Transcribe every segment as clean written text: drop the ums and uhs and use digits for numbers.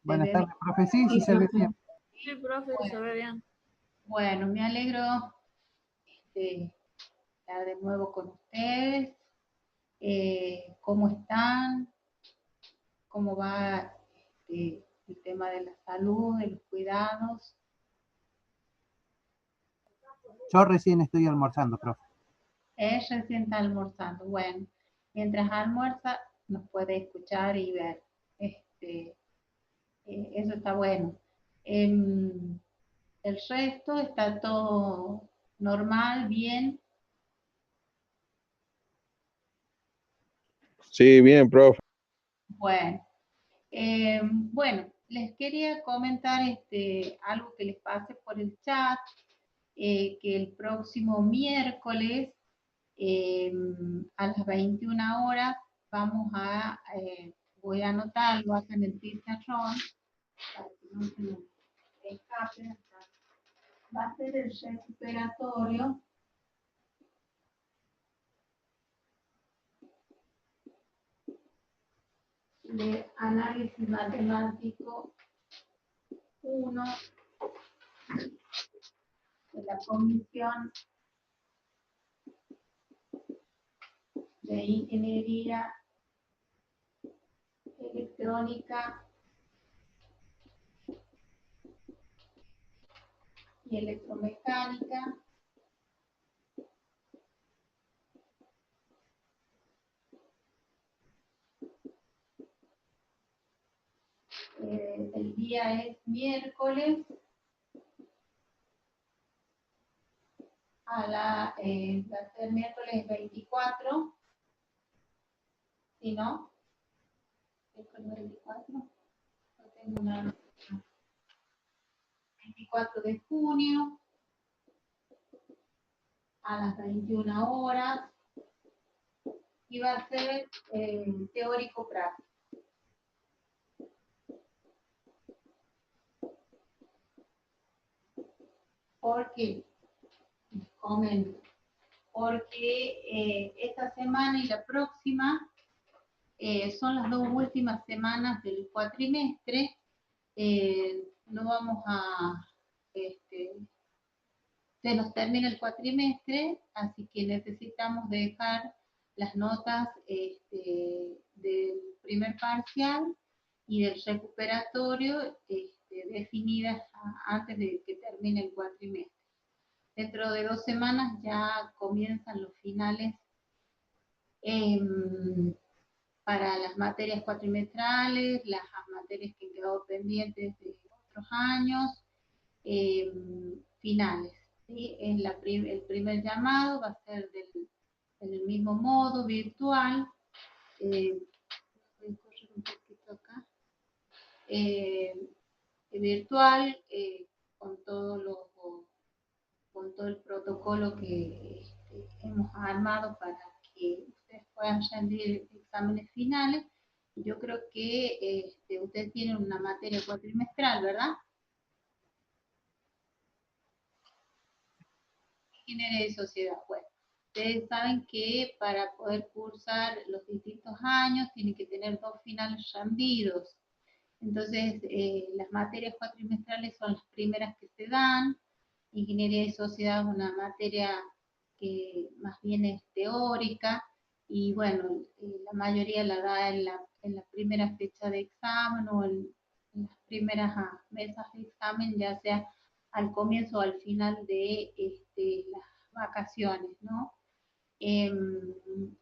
Buenas tardes, profe. Sí, sí se ve bien. Sí, profe, se ve bien. Bueno, me alegro de estar de nuevo con ustedes. ¿Cómo están? ¿Cómo va el tema de la salud, de los cuidados? Yo recién estoy almorzando, profe. Recién está almorzando. Bueno, mientras almuerza nos puede escuchar y ver. Eso está bueno. El resto está todo normal, bien. Sí, bien, profe. Bueno, les quería comentar algo que les pase por el chat, que el próximo miércoles a las 21 horas vamos a, voy a anotarlo acá en el pizarrón, para que no se nos escape acá. Va a ser el recuperatorio de análisis matemático 1 de la Comisión de Ingeniería Electrónica y Electromecánica. El día es miércoles va a ser miércoles 24, ¿sí, no? Miércoles 24, no tengo una 24 de junio a las 21 horas y va a ser teórico práctico. ¿Por qué? Les comento. Porque esta semana y la próxima son las dos últimas semanas del cuatrimestre. No vamos a... se nos termina el cuatrimestre, así que necesitamos dejar las notas del primer parcial y del recuperatorio definidas antes de que termine el cuatrimestre. Dentro de 2 semanas ya comienzan los finales para las materias cuatrimestrales, las materias que han quedado pendientes de otros años, finales. ¿Sí? El primer llamado va a ser en el mismo modo, virtual. Voy a correr un poquito acá. Virtual, con todo el protocolo que hemos armado para que ustedes puedan rendir exámenes finales. Yo creo que ustedes tienen una materia cuatrimestral, ¿verdad? Ingeniería de sociedad. Bueno, ustedes saben que para poder cursar los distintos años tienen que tener 2 finales rendidos. Entonces, las materias cuatrimestrales son las primeras que se dan. Ingeniería de sociedad es una materia que más bien es teórica y bueno, la mayoría la da en la primera fecha de examen o en las primeras mesas de examen, ya sea al comienzo o al final de las vacaciones, ¿no?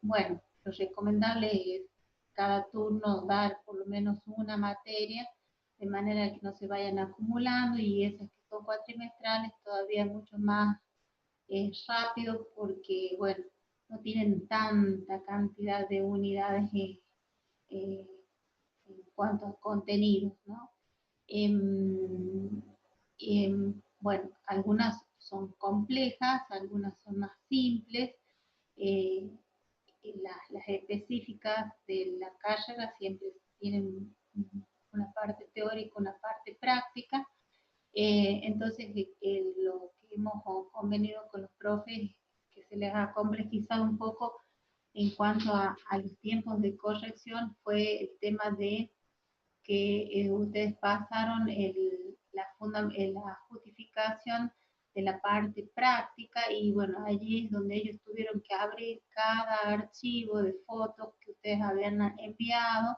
Bueno, lo recomendable es cada turno dar por lo menos una materia, de manera que no se vayan acumulando, y esas que son cuatrimestrales todavía mucho más rápido porque, bueno, no tienen tanta cantidad de unidades en cuanto a contenidos, ¿no? Bueno, algunas son complejas, algunas son más simples. Las específicas de la carrera siempre tienen una parte teórica, una parte práctica. Entonces, lo que hemos convenido con los profes, que se les ha complejizado un poco en cuanto a los tiempos de corrección, fue el tema de que ustedes pasaron la justificación de la parte práctica y bueno, allí es donde ellos tuvieron que abrir cada archivo de fotos que ustedes habían enviado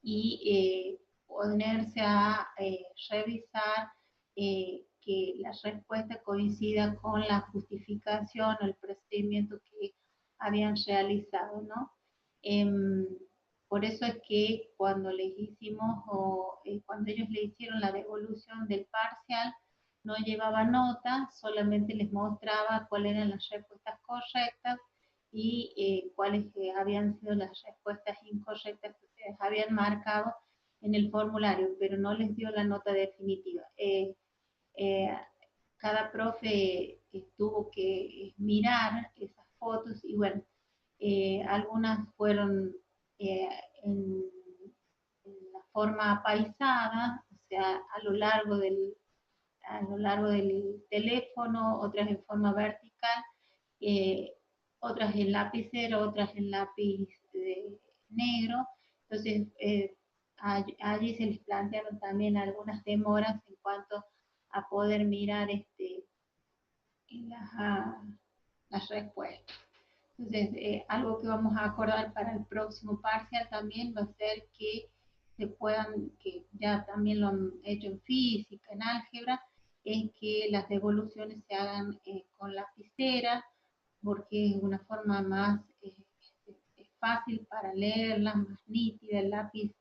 y ponerse a revisar que la respuesta coincida con la justificación o el procedimiento que habían realizado, ¿no? Por eso es que cuando les hicimos cuando ellos le hicieron la devolución del parcial, no llevaba nota, solamente les mostraba cuáles eran las respuestas correctas y cuáles habían sido las respuestas incorrectas que ustedes habían marcado en el formulario, pero no les dio la nota definitiva. Cada profe tuvo que mirar esas fotos y bueno, algunas fueron en la forma apaisada, o sea, a lo largo del teléfono, otras en forma vertical, otras en lapicero, otras en lápiz negro. Entonces, allí se les plantearon también algunas demoras en cuanto a poder mirar las respuestas. Entonces, algo que vamos a acordar para el próximo parcial también va a ser que se puedan, que ya también lo han hecho en física, en álgebra, es que las devoluciones se hagan con lapicera, porque es una forma más fácil para leerla, más nítida, el lápiz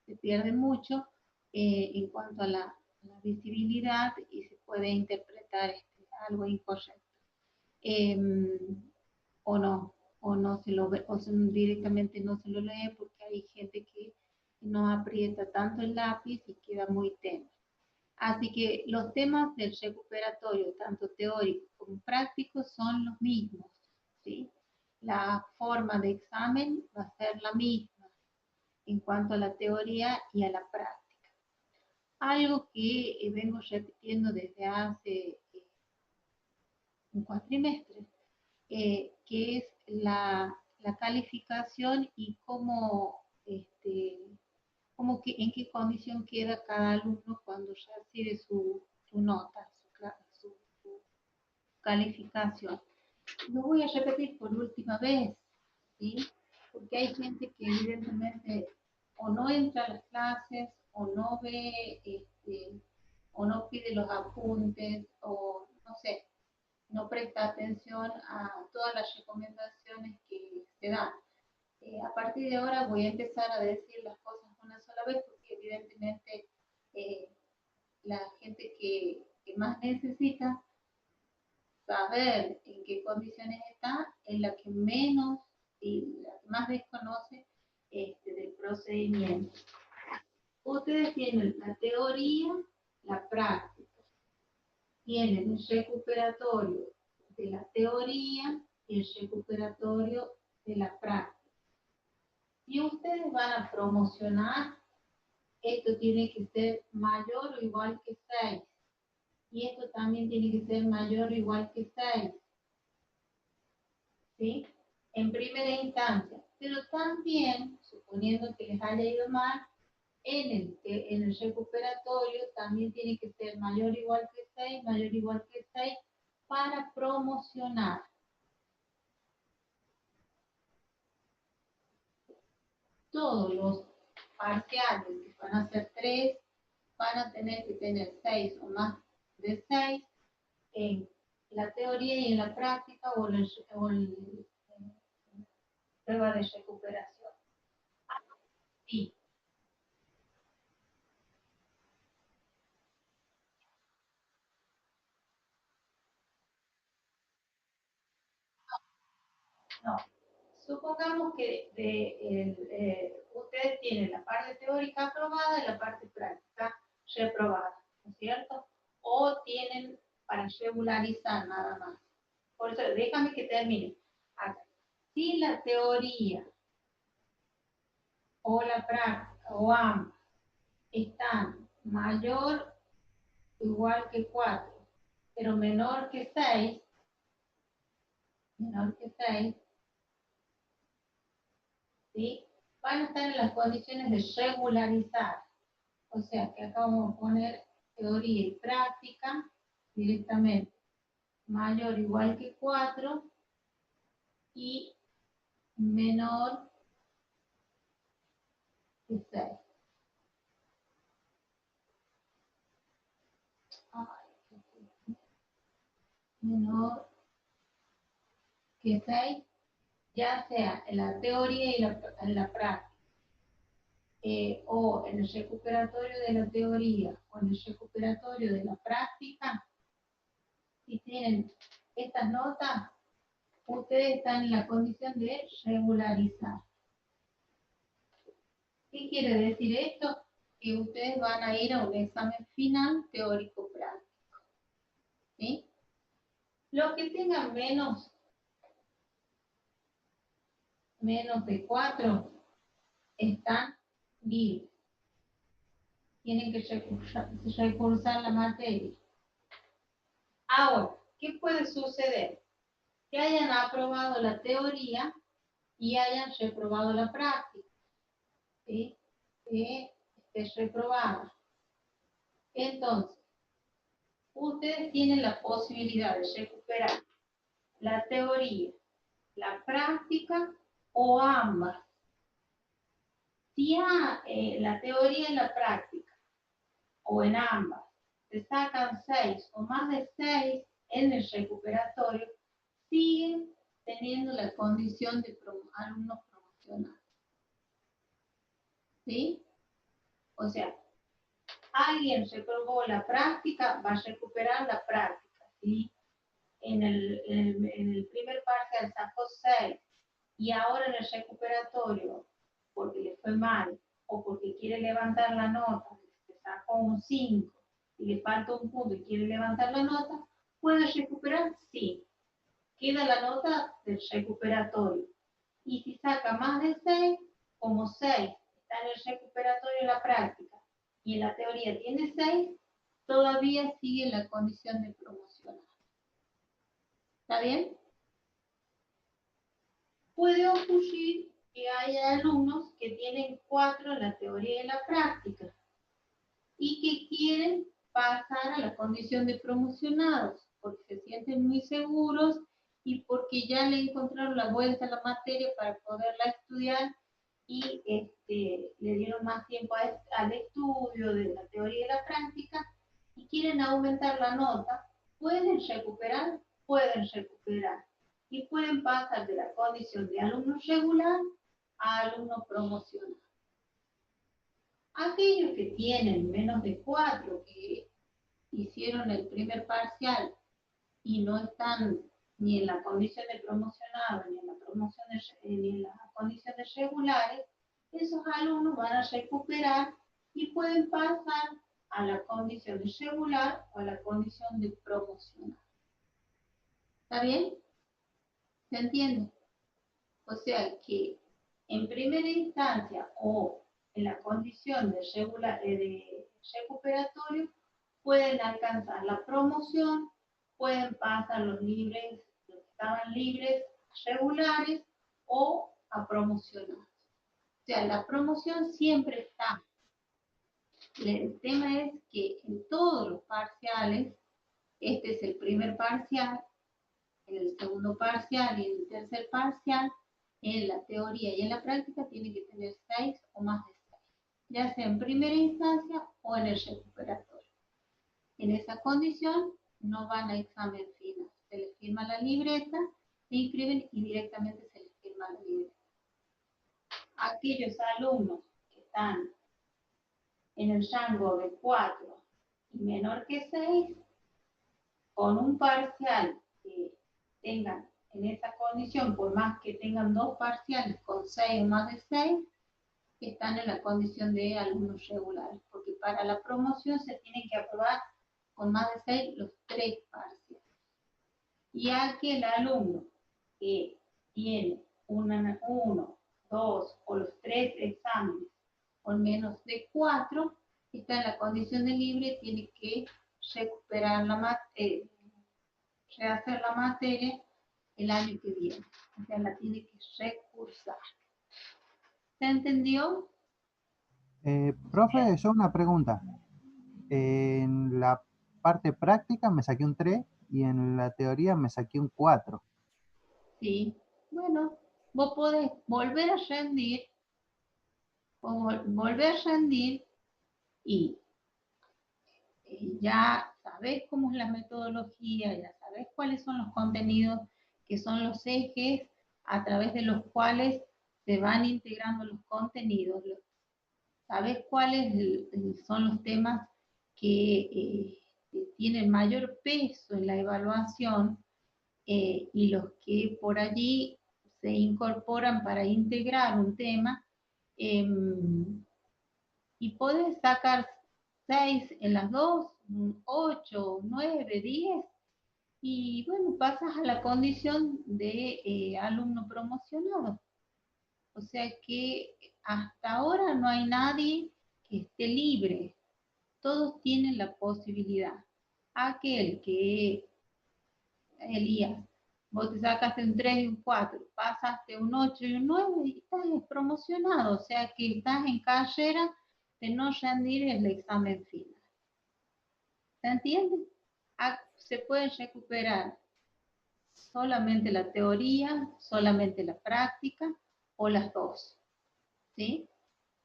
se pierde mucho en cuanto a la visibilidad y se puede interpretar algo incorrecto. O no se lo ve, directamente no se lo lee porque hay gente que no aprieta tanto el lápiz y queda muy tenue. Así que los temas del recuperatorio, tanto teórico como práctico, son los mismos, ¿sí? La forma de examen va a ser la misma en cuanto a la teoría y a la práctica. Algo que vengo repitiendo desde hace un cuatrimestre, que es la calificación y en qué condición queda cada alumno cuando recibe su nota, su calificación. Lo voy a repetir por última vez, ¿sí? Porque hay gente que evidentemente o no entra a las clases, o no ve, o no pide los apuntes, o no sé, no presta atención a todas las recomendaciones que se dan. A partir de ahora voy a empezar a decir las cosas una sola vez porque evidentemente la gente que más necesita saber en qué condiciones está es la que menos y la que más desconoce del procedimiento. Ustedes tienen la teoría, la práctica, tienen el recuperatorio de la teoría y el recuperatorio de la práctica. Si ustedes van a promocionar, esto tiene que ser mayor o igual que 6. Y esto también tiene que ser mayor o igual que 6. ¿Sí? En primera instancia. Pero también, suponiendo que les haya ido mal, en el recuperatorio también tiene que ser mayor o igual que 6, mayor o igual que 6, para promocionar. Todos los parciales que van a ser 3, van a tener que tener 6 o más de 6 en la teoría y en la práctica o en prueba de recuperación. Sí. No. Supongamos que ustedes tienen la parte teórica aprobada y la parte práctica reprobada, ¿no es cierto? O tienen para regularizar nada más. Por eso, déjame que termine. Acá. Si la teoría o la práctica o ambas están mayor o igual que 4, pero menor que 6, ¿sí? van a estar en las condiciones de regularizar. O sea, que acá vamos a poner teoría y práctica directamente. Mayor o igual que 4 y menor que 6. Menor que 6, ya sea en la teoría y en la práctica, o en el recuperatorio de la teoría o en el recuperatorio de la práctica. Si tienen estas notas, ustedes están en la condición de regularizar. ¿Qué quiere decir esto? Que ustedes van a ir a un examen final teórico-práctico. ¿Sí? Los que tengan menos de 4 están libres. Tienen que recursar la materia. Ahora, ¿qué puede suceder? Que hayan aprobado la teoría y hayan reprobado la práctica. ¿Sí? Que esté reprobada. Entonces, ustedes tienen la posibilidad de recuperar la teoría, la práctica o ambas. Si la teoría y la práctica, o en ambas, se sacan 6 o más de 6 en el recuperatorio, siguen teniendo la condición de alumnos promocionados. ¿Sí? O sea, alguien reprobó la práctica, va a recuperar la práctica. ¿Sí? En el primer parcial sacó 6 y ahora en el recuperatorio, porque le fue mal o porque quiere levantar la nota, se sacó un 5 y le falta un punto y quiere levantar la nota, ¿puede recuperar? Sí. Queda la nota del recuperatorio. Y si saca más de 6, como 6 está en el recuperatorio en la práctica y en la teoría tiene 6, todavía sigue en la condición de promocionar. ¿Está bien? Puede ocurrir que haya alumnos que tienen 4 en la teoría y en la práctica y que quieren pasar a la condición de promocionados porque se sienten muy seguros y porque ya le encontraron la vuelta a la materia para poderla estudiar y le dieron más tiempo al estudio de la teoría y la práctica y quieren aumentar la nota. ¿Pueden recuperar? Pueden recuperar. Y pueden pasar de la condición de alumno regular a alumno promocional. Aquellos que tienen menos de 4, que hicieron el primer parcial y no están ni en la condición de promocionado ni en la condición de regulares, esos alumnos van a recuperar y pueden pasar a la condición de regular o a la condición de promocional. ¿Está bien? ¿Se entiende? O sea que en primera instancia o en la condición de recuperatorio pueden alcanzar la promoción, pueden pasar los que estaban libres regulares o a promocionar. O sea, la promoción siempre está. El tema es que en todos los parciales, este es el primer parcial, en el segundo parcial y en el tercer parcial, en la teoría y en la práctica tiene que tener 6 o más de 6, ya sea en primera instancia o en el recuperatorio. En esa condición no van a examen final, se les firma la libreta, se inscriben y directamente se les firma la libreta. Aquellos alumnos que están en el rango de 4 y menor que 6, con un parcial que tengan en esa condición, por más que tengan 2 parciales con 6 o más de 6, están en la condición de alumnos regulares, porque para la promoción se tienen que aprobar con más de 6 los 3 parciales. Y aquel alumno que tiene 1, 2 o los 3 exámenes con menos de 4, está en la condición de libre, tiene que recuperar rehacer la materia el año que viene. O sea, la tiene que recursar. ¿Se entendió? Profe, yo una pregunta. En la parte práctica me saqué un 3 y en la teoría me saqué un 4. Sí. Bueno, vos podés volver a rendir, volver a rendir y ya sabés cómo es la metodología, ya sabés cuáles son los contenidos, que son los ejes a través de los cuales se van integrando los contenidos. Sabés cuáles son los temas que tienen mayor peso en la evaluación y los que por allí se incorporan para integrar un tema. Y podés sacar 6 en las dos, 8, 9, 10, y bueno, pasas a la condición de alumno promocionado. O sea que hasta ahora no hay nadie que esté libre. Todos tienen la posibilidad. Aquel que, Elías, vos te sacaste un 3 y un 4, pasaste un 8 y un 9 y estás promocionado. O sea que estás en carrera de no rendir el examen final. ¿Se entiende? Se puede recuperar solamente la teoría, solamente la práctica o las dos. ¿Sí?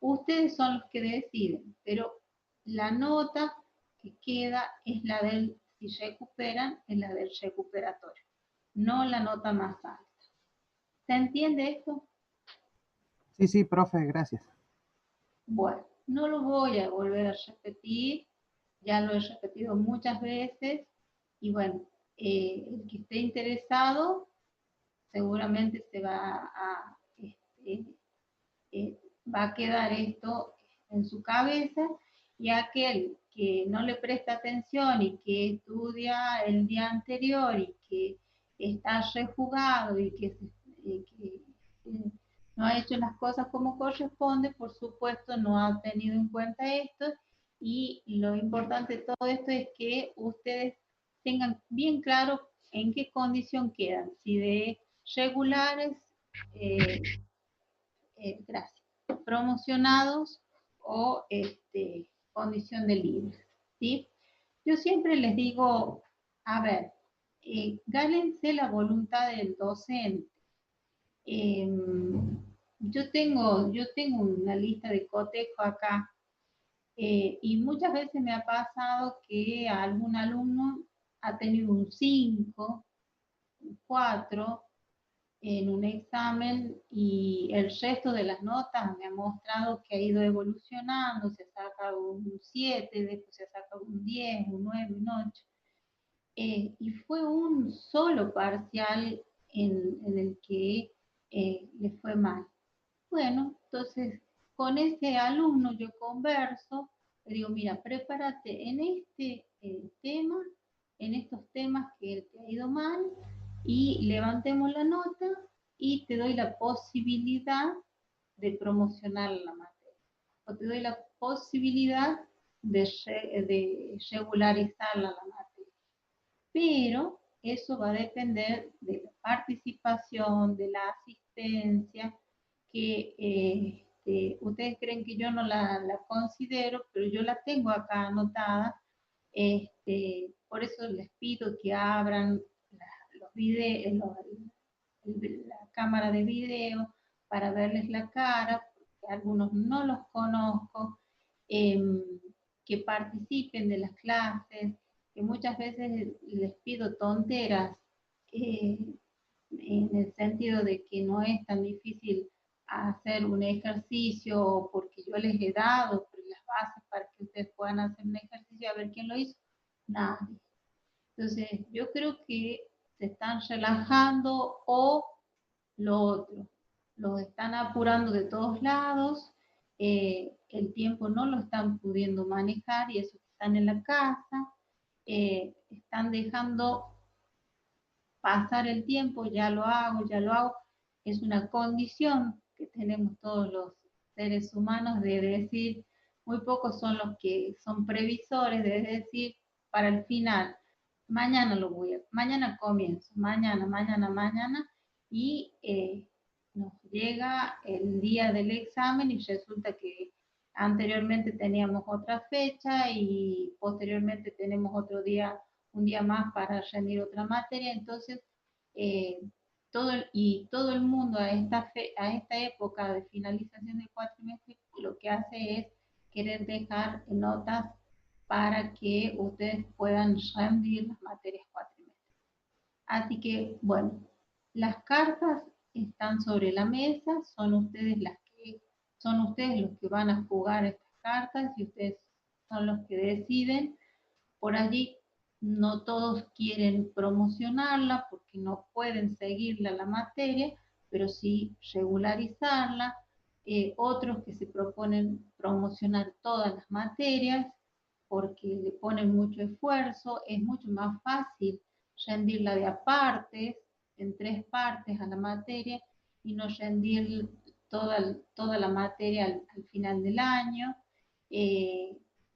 Ustedes son los que deciden, pero la nota que queda es la del, si recuperan, es la del recuperatorio, no la nota más alta. ¿Se entiende esto? Sí, sí, profe, gracias. Bueno, no lo voy a volver a repetir, ya lo he repetido muchas veces, y bueno, el que esté interesado seguramente se va a, va a quedar esto en su cabeza, y aquel que no le presta atención y que estudia el día anterior y que está rejugado y que no ha hecho las cosas como corresponde, por supuesto no ha tenido en cuenta esto, y lo importante de todo esto es que ustedes tengan bien claro en qué condición quedan, si de regulares, gracias, promocionados o condición de libres, ¿sí? Yo siempre les digo, a ver, gánense la voluntad del docente. Eh, yo tengo una lista de cotejo acá, y muchas veces me ha pasado que algún alumno ha tenido un 5, un 4 en un examen, y el resto de las notas me ha mostrado que ha ido evolucionando, se ha sacado un 7, después se ha sacado un 10, un 9, un 8. Y fue un solo parcial en el que le fue mal. Bueno, entonces con ese alumno yo converso, le digo, mira, prepárate en este tema, en estos temas que te ha ido mal, y levantemos la nota y te doy la posibilidad de promocionar la materia. O te doy la posibilidad de regularizarla la materia. Pero eso va a depender de la participación, de la asistencia, que ustedes creen que yo no la considero, pero yo la tengo acá anotada. Por eso les pido que abran los videos, la cámara de video para verles la cara, porque algunos no los conozco, que participen de las clases, que muchas veces les pido tonteras, en el sentido de que no es tan difícil hacer un ejercicio, porque yo les he dado las bases para que ustedes puedan hacer un ejercicio, a ver quién lo hizo. Nadie. Entonces, yo creo que se están relajando, o lo otro, los están apurando de todos lados, el tiempo no lo están pudiendo manejar, y eso que están en la casa, están dejando pasar el tiempo, ya lo hago, es una condición que tenemos todos los seres humanos, de decir, muy pocos son los que son previsores, de decir, para el final, mañana comienzo, mañana, y nos llega el día del examen y resulta que anteriormente teníamos otra fecha y posteriormente tenemos otro día, un día más para rendir otra materia, entonces todo el mundo a esta época de finalización del cuatrimestre lo que hace es querer dejar notas para que ustedes puedan rendir las materias cuatrimestres. Así que, bueno, las cartas están sobre la mesa, son ustedes los que van a jugar estas cartas y ustedes son los que deciden. Por allí no todos quieren promocionarla porque no pueden seguirla la materia, pero sí regularizarla. Otros que se proponen promocionar todas las materias porque le ponen mucho esfuerzo, es mucho más fácil rendirla de a partes, en 3 partes a la materia, y no rendir toda la materia al final del año,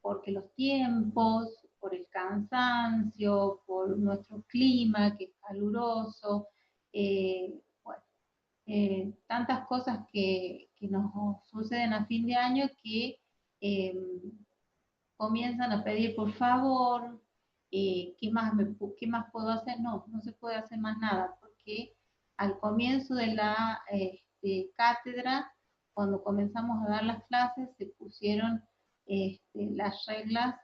porque los tiempos, por el cansancio, por nuestro clima que es caluroso, bueno, tantas cosas que nos suceden a fin de año que comienzan a pedir por favor, ¿qué más puedo hacer? No, no se puede hacer más nada, porque al comienzo de la cátedra, cuando comenzamos a dar las clases, se pusieron las reglas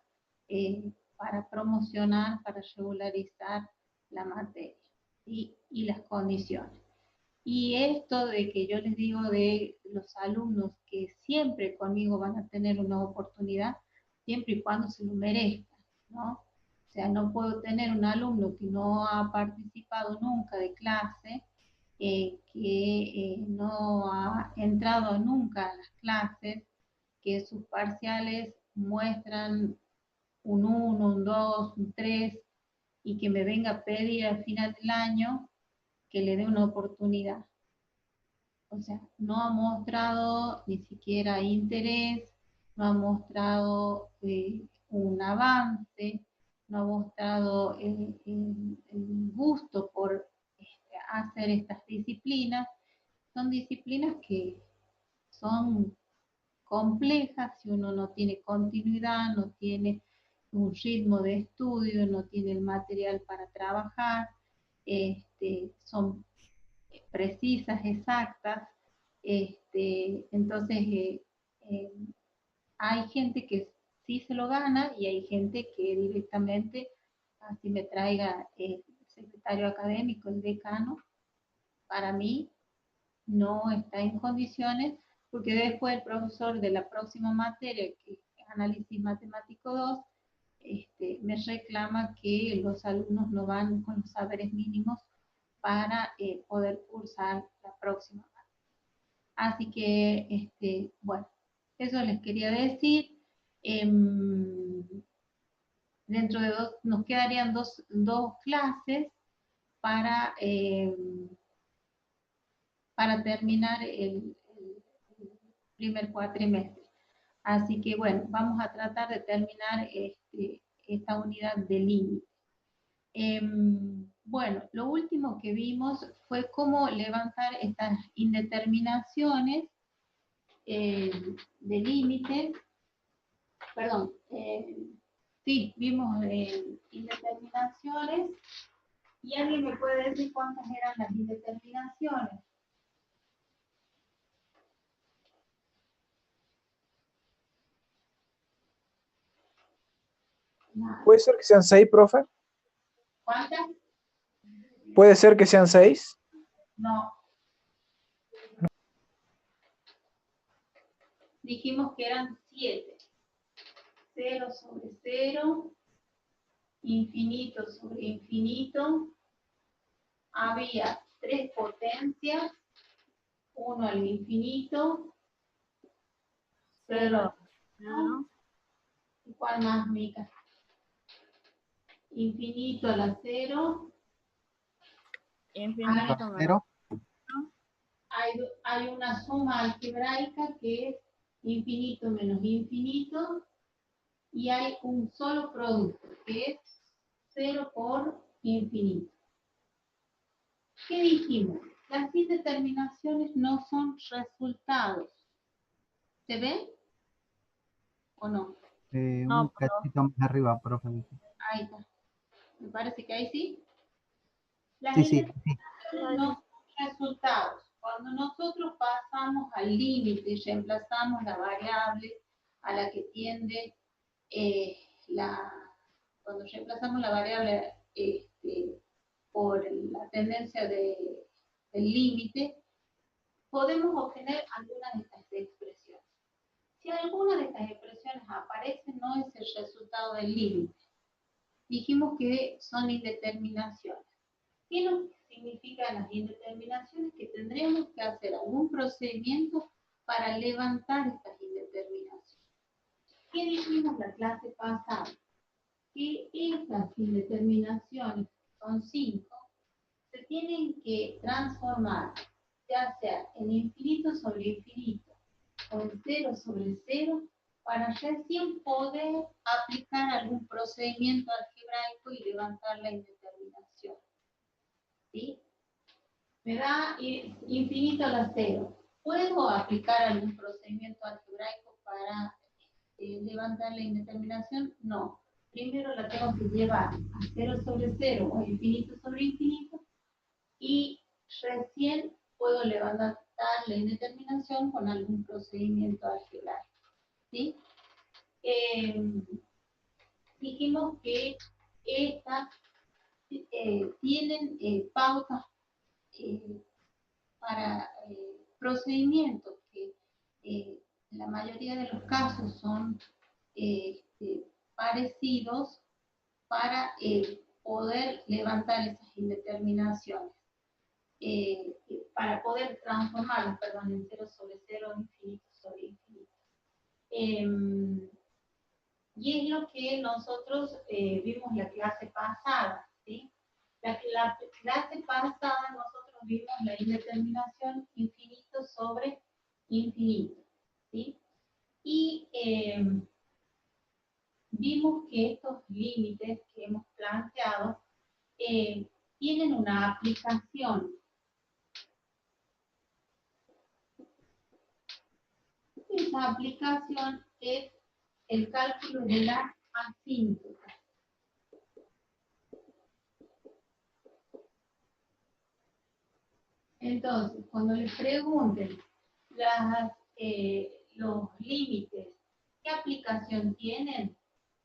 para promocionar, para regularizar la materia y las condiciones. Y esto de que yo les digo de los alumnos que siempre conmigo van a tener una oportunidad, siempre y cuando se lo merezcan, ¿no? O sea, no puedo tener un alumno que no ha participado nunca de clase, que no ha entrado nunca a las clases, que sus parciales muestran un 1, un 2, un 3, y que me venga a pedir al final del año que le dé una oportunidad. O sea, no ha mostrado ni siquiera interés, no ha mostrado un avance, no ha mostrado el gusto por hacer estas disciplinas. Son disciplinas que son complejas si uno no tiene continuidad, no tiene un ritmo de estudio, no tiene el material para trabajar, son precisas, exactas. Entonces, hay gente que sí se lo gana y hay gente que directamente, así me traiga el secretario académico, el decano, para mí no está en condiciones, porque después el profesor de la próxima materia, que es Análisis Matemático 2, me reclama que los alumnos no van con los saberes mínimos para poder cursar la próxima materia. Así que, bueno, eso les quería decir. Dentro de nos quedarían dos clases para terminar el primer cuatrimestre. Así que bueno, vamos a tratar de terminar esta unidad de límite. Bueno, lo último que vimos fue cómo levantar estas indeterminaciones de límite. Perdón, sí, vimos indeterminaciones. ¿Y alguien me puede decir cuántas eran las indeterminaciones? ¿Puede ser que sean 6, profe? ¿Cuántas? ¿Puede ser que sean 6? No. Dijimos que eran 7. 0 sobre 0, infinito sobre infinito. Había 3 potencias, 1 al infinito, 0. ¿Y cuál más, Mica? Infinito a la 0. Infinito menos 0. Hay una suma algebraica que es infinito menos infinito, y hay un solo producto que es 0 por infinito. ¿Qué dijimos? las indeterminaciones no son resultados. ¿Se ven o no? Un No, cachito más arriba, profe. Ahí está. Me parece que ahí sí. Las Sí, sí, sí. indeterminaciones no son resultados. Cuando nosotros pasamos al límite y reemplazamos la variable a la que tiende cuando reemplazamos la variable por la tendencia del límite, podemos obtener algunas de estas expresiones. Si alguna de estas expresiones aparece, no es el resultado del límite. Dijimos que son indeterminaciones. ¿Qué nos significan las indeterminaciones? Que tendremos que hacer algún procedimiento para levantar estas indeterminaciones. ¿Qué dijimos la clase pasada? Que estas indeterminaciones, son 5, se tienen que transformar ya sea en infinito sobre infinito o en 0 sobre 0 para recién poder aplicar algún procedimiento algebraico y levantar la indeterminación. ¿Sí? Me da infinito a la 0. ¿Puedo aplicar algún procedimiento algebraico para levantar la indeterminación? No. Primero la tengo que llevar a 0 sobre 0 o infinito sobre infinito y recién puedo levantar la indeterminación con algún procedimiento algebraico. ¿Sí? Dijimos que estas tienen pautas para procedimientos que en la mayoría de los casos son parecidos para poder levantar esas indeterminaciones. Para poder transformarlas, perdón, en 0 sobre 0, infinito sobre infinito. Y es lo que nosotros vimos la clase pasada, ¿sí? La clase pasada nosotros vimos la indeterminación infinito sobre infinito, ¿sí? Y vimos que estos límites que hemos planteado tienen una aplicación. Esa aplicación es el cálculo de la asíntota. Entonces, cuando les pregunten los límites, ¿qué aplicación tienen?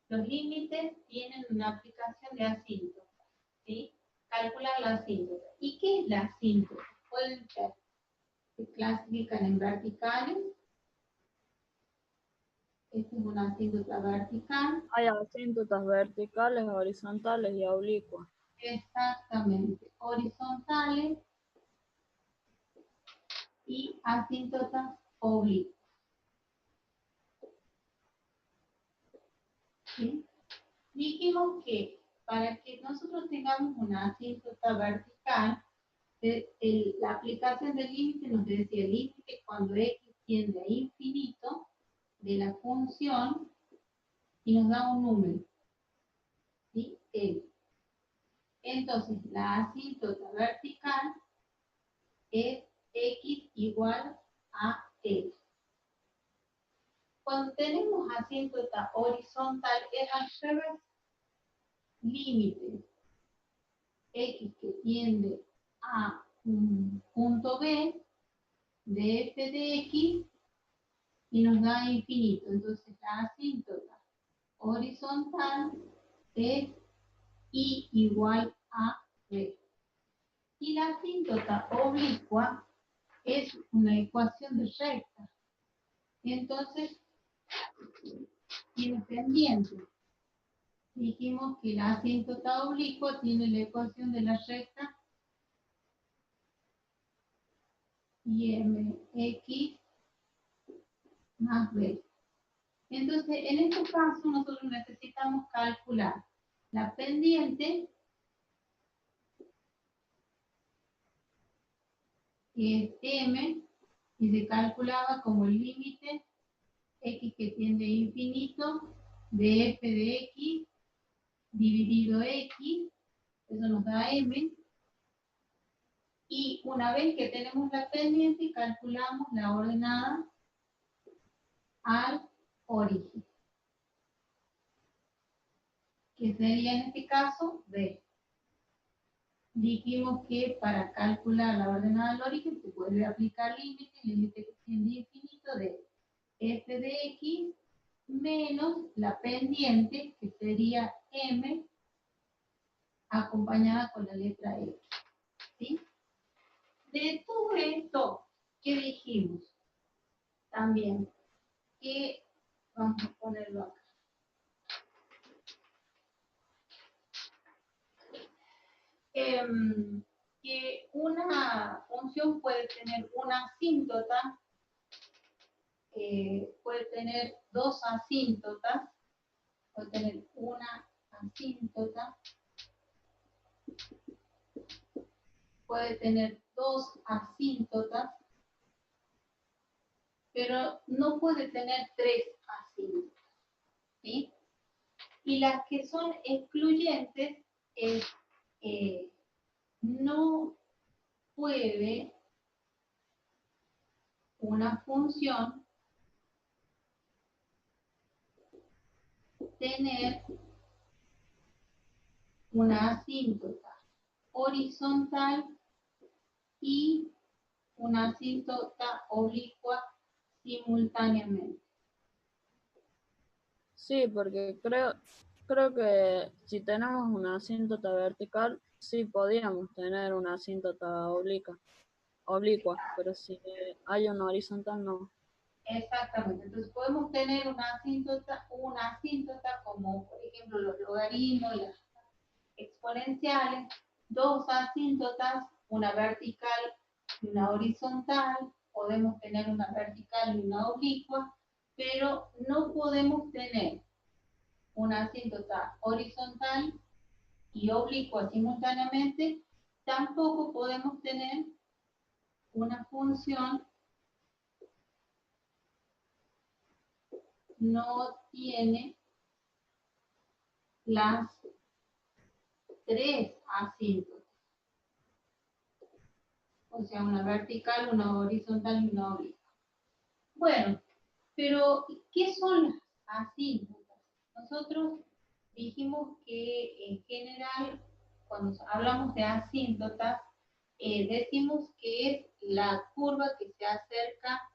Los límites tienen una aplicación de asíntota, ¿sí? Calcular la asíntota. ¿Y qué es la asíntota? Pueden ser, se clasifican en verticales. Esta es una asíntota vertical. hay asíntotas verticales, horizontales y oblicuas. Exactamente. Horizontales y asíntotas oblicuas. ¿Sí? Dijimos que para que nosotros tengamos una asíntota vertical, la aplicación del límite nos decía el límite cuando x tiende a infinito de la función y nos da un número. ¿Sí? L. Entonces, la asíntota vertical es x igual a L. Cuando tenemos asíntota horizontal es al revés. Límite x que tiende a un punto B de f de x y nos da infinito. Entonces la asíntota horizontal es y igual a B. Y la asíntota oblicua es una ecuación de recta. Y entonces tiene pendiente. Dijimos que la asíntota oblicua tiene la ecuación de la recta y mx más b. Entonces, en este caso, nosotros necesitamos calcular la pendiente, que es m, y se calculaba como el límite x que tiende a infinito de f de x dividido x, eso nos da m, Y una vez que tenemos la pendiente, calculamos la ordenada al origen, que sería en este caso B. Dijimos que para calcular la ordenada al origen se puede aplicar límite que tiende infinito de f de x menos la pendiente, que sería m, acompañada con la letra x. ¿Sí? De todo esto, ¿qué dijimos? También que, vamos a ponerlo acá, que una función puede tener una asíntota, puede tener dos asíntotas, puede tener una asíntota, puede tener dos asíntotas, pero no puede tener tres asíntotas, ¿sí? Y las que son excluyentes es no puede una función tener una asíntota horizontal y una asíntota oblicua simultáneamente. Sí, porque creo que si tenemos una asíntota vertical, sí podíamos tener una asíntota oblicua, pero si hay una horizontal, no. Exactamente. Entonces podemos tener una asíntota como por ejemplo los logaritmos, las exponenciales, dos asíntotas, una vertical y una horizontal, podemos tener una vertical y una oblicua, pero no podemos tener una asíntota horizontal y oblicua simultáneamente, tampoco podemos tener una función no tiene las tres asíntotas. O sea, una vertical, una horizontal y una oblicua. Bueno, pero ¿qué son las asíntotas? Nosotros dijimos que en general, cuando hablamos de asíntotas, decimos que es la curva que se acerca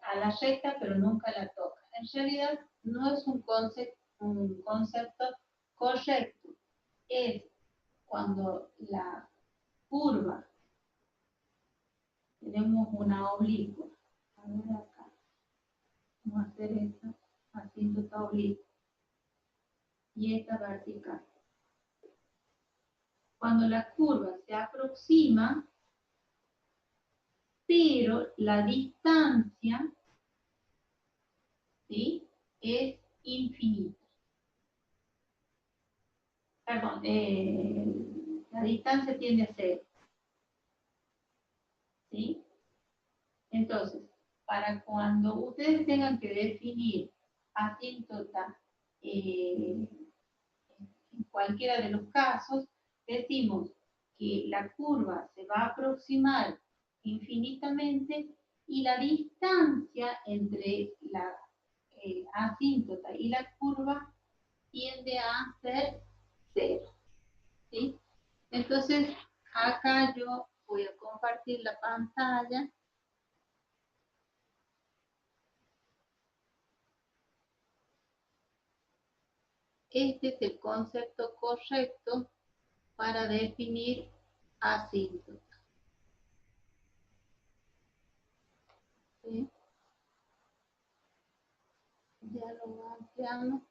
a la recta, pero nunca la toca. En realidad, no es un concepto correcto. Es cuando la curva, tenemos una oblicua. A ver acá, vamos a hacer esta asíntota oblicua y esta vertical. Cuando la curva se aproxima, pero la distancia, ¿sí?, es infinita. Perdón, la distancia tiende a cero. ¿Sí? Entonces, para cuando ustedes tengan que definir asíntota en cualquiera de los casos, decimos que la curva se va a aproximar infinitamente y la distancia entre la asíntota y la curva tiende a ser cero. ¿Sí? Entonces, acá yo voy a compartir la pantalla. Este es el concepto correcto para definir asíntota. ¿Sí? Ya lo ampliamos.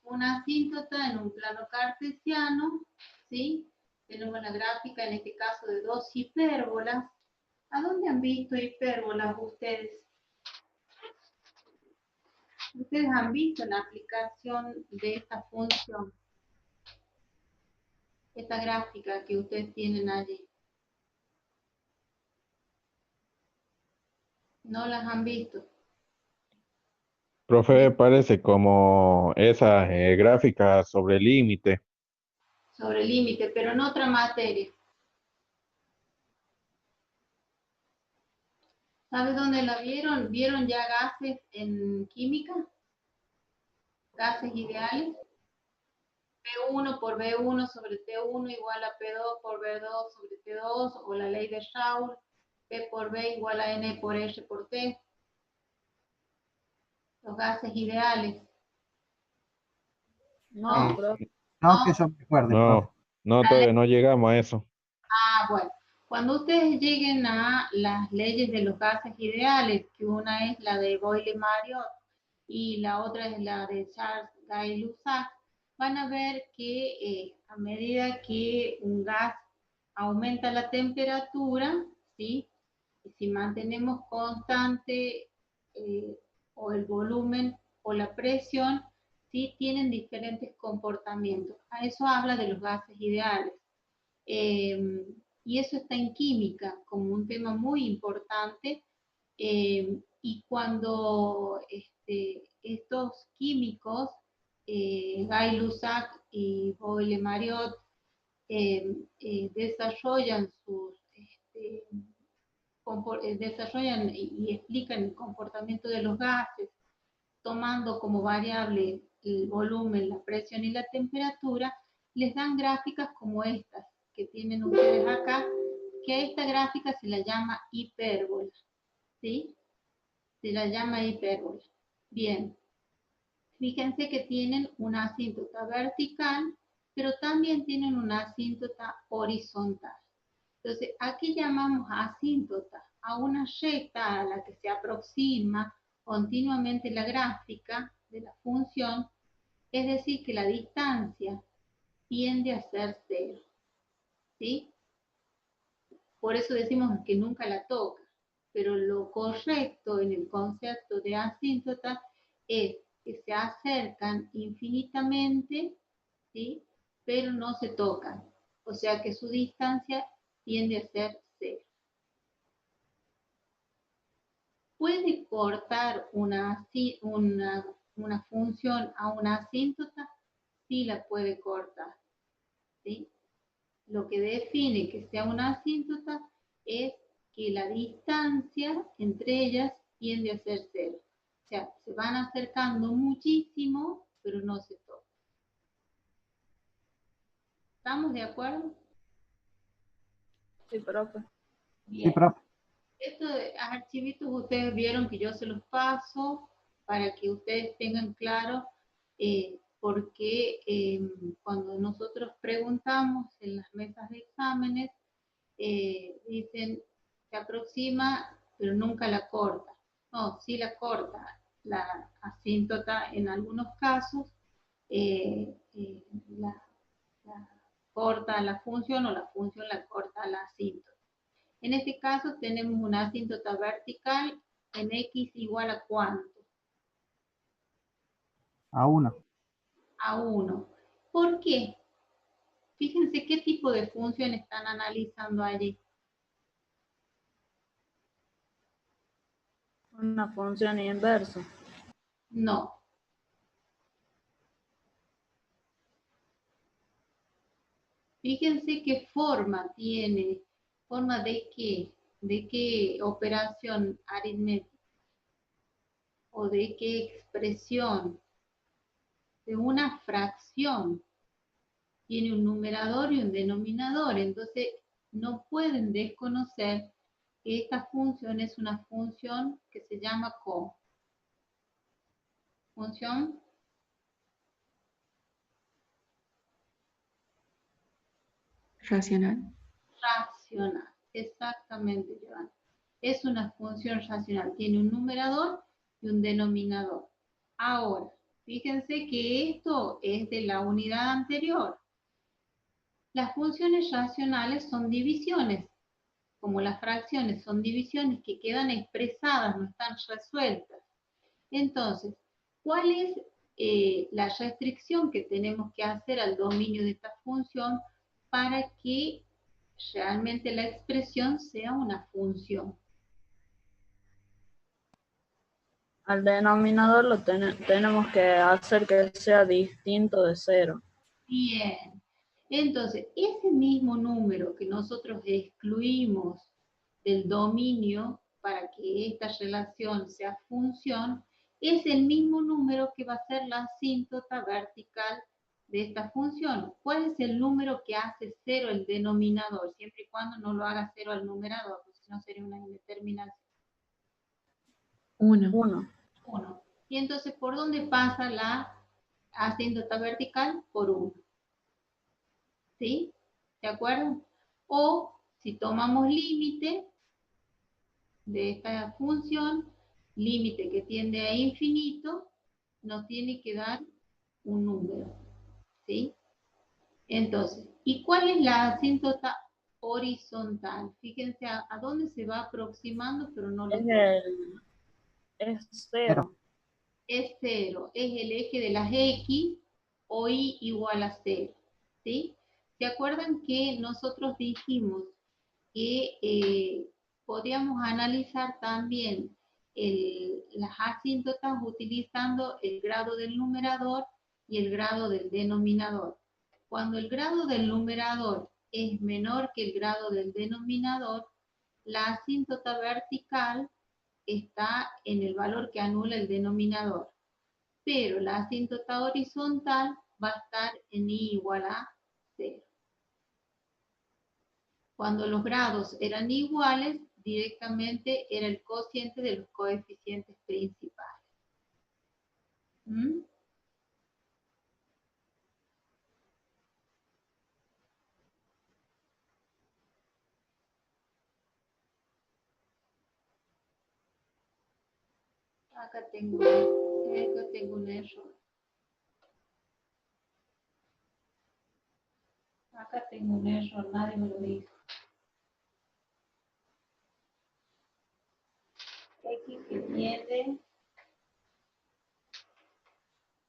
Una asíntota en un plano cartesiano, ¿sí? Tenemos la gráfica, en este caso, de dos hipérbolas. ¿A dónde han visto hipérbolas ustedes? Ustedes han visto la aplicación de esta función, esta gráfica que ustedes tienen allí. ¿No las han visto? Profe, parece como esa gráfica sobre el límite. Sobre el límite, pero en otra materia. ¿Sabes dónde la vieron? ¿Vieron ya gases en química? Gases ideales. P1 por B1 sobre T1 igual a P2 por B2 sobre T2, o la ley de Raoult, P por B igual a N por R por T. Los gases ideales. No, Eh, profe. no que yo me acuerde, profe. No, no, todavía no llegamos a eso. Bueno, cuando ustedes lleguen a las leyes de los gases ideales, que una es la de Boyle-Marriott y la otra es la de Charles-Guy-Lussac, van a ver que a medida que un gas aumenta la temperatura, ¿sí? Y si mantenemos constante o el volumen o la presión, ¿sí? Tienen diferentes comportamientos. A eso habla de los gases ideales. Y eso está en química como un tema muy importante. Y cuando estos químicos, Gay-Lussac y Boyle-Marriott, desarrollan desarrollan y explican el comportamiento de los gases, tomando como variable el volumen, la presión y la temperatura, les dan gráficas como estas que tienen ustedes acá, que a esta gráfica se la llama hipérbola, ¿sí? Se la llama hipérbola. Bien, fíjense que tienen una asíntota vertical, pero también tienen una asíntota horizontal. Entonces, aquí llamamos asíntota a una recta a la que se aproxima continuamente la gráfica de la función, es decir, que la distancia tiende a ser cero, ¿sí? Por eso decimos que nunca la toca, pero lo correcto en el concepto de asíntota es que se acercan infinitamente, ¿sí? Pero no se tocan, o sea que su distancia tiende a ser cero. ¿Puede cortar una función a una asíntota? Sí la puede cortar, ¿sí? Lo que define que sea una asíntota es que la distancia entre ellas tiende a ser cero. O sea, se van acercando muchísimo, pero no se tocan. ¿Estamos de acuerdo? Sí, profe. Sí, Bien. profe. Estos archivitos ustedes vieron que yo se los paso para que ustedes tengan claro porque cuando nosotros preguntamos en las mesas de exámenes, dicen, se aproxima, pero nunca la corta. No, sí la corta, la asíntota en algunos casos, la corta la función o la función la corta la asíntota. En este caso tenemos una asíntota vertical en x igual a ¿cuánto? A 1. A 1. ¿Por qué? Fíjense qué tipo de función están analizando allí. Una función inversa. No. Fíjense qué forma tiene. ¿Forma de qué? ¿De qué operación aritmética? ¿O de qué expresión? De una fracción. Tiene un numerador y un denominador. Entonces, no pueden desconocer que esta función es una función que se llama ¿cómo? Función Racional. racional. Exactamente, Joana. Es una función racional. Tiene un numerador y un denominador. Ahora, fíjense que esto es de la unidad anterior. Las funciones racionales son divisiones. Como las fracciones son divisiones que quedan expresadas, no están resueltas. Entonces, ¿cuál es la restricción que tenemos que hacer al dominio de esta función para que realmente la expresión sea una función? al denominador lo tenemos que hacer que sea distinto de 0. Bien. Entonces, ese mismo número que nosotros excluimos del dominio para que esta relación sea función, es el mismo número que va a ser la asíntota vertical de esta función. ¿Cuál es el número que hace 0 el denominador? Siempre y cuando no lo haga 0 al numerador, porque si no sería una indeterminación. 1. 1. 1. Y entonces, ¿por dónde pasa la asíntota vertical? Por 1. ¿Sí? ¿De acuerdo? O si tomamos límite de esta función, límite que tiende a infinito, nos tiene que dar un número. ¿Sí? Entonces, ¿y cuál es la asíntota horizontal? Fíjense a dónde se va aproximando, pero no lo Es 0. es 0, es el eje de las X o Y igual a 0. ¿Sí? ¿Se acuerdan que nosotros dijimos que podríamos analizar también las asíntotas utilizando el grado del numerador y el grado del denominador? Cuando el grado del numerador es menor que el grado del denominador, la asíntota vertical está en el valor que anula el denominador, pero la asíntota horizontal va a estar en I igual a 0. Cuando los grados eran iguales, directamente era el cociente de los coeficientes principales. ¿Mm? Acá tengo un error. Acá tengo un error, nadie me lo dijo. X que tiende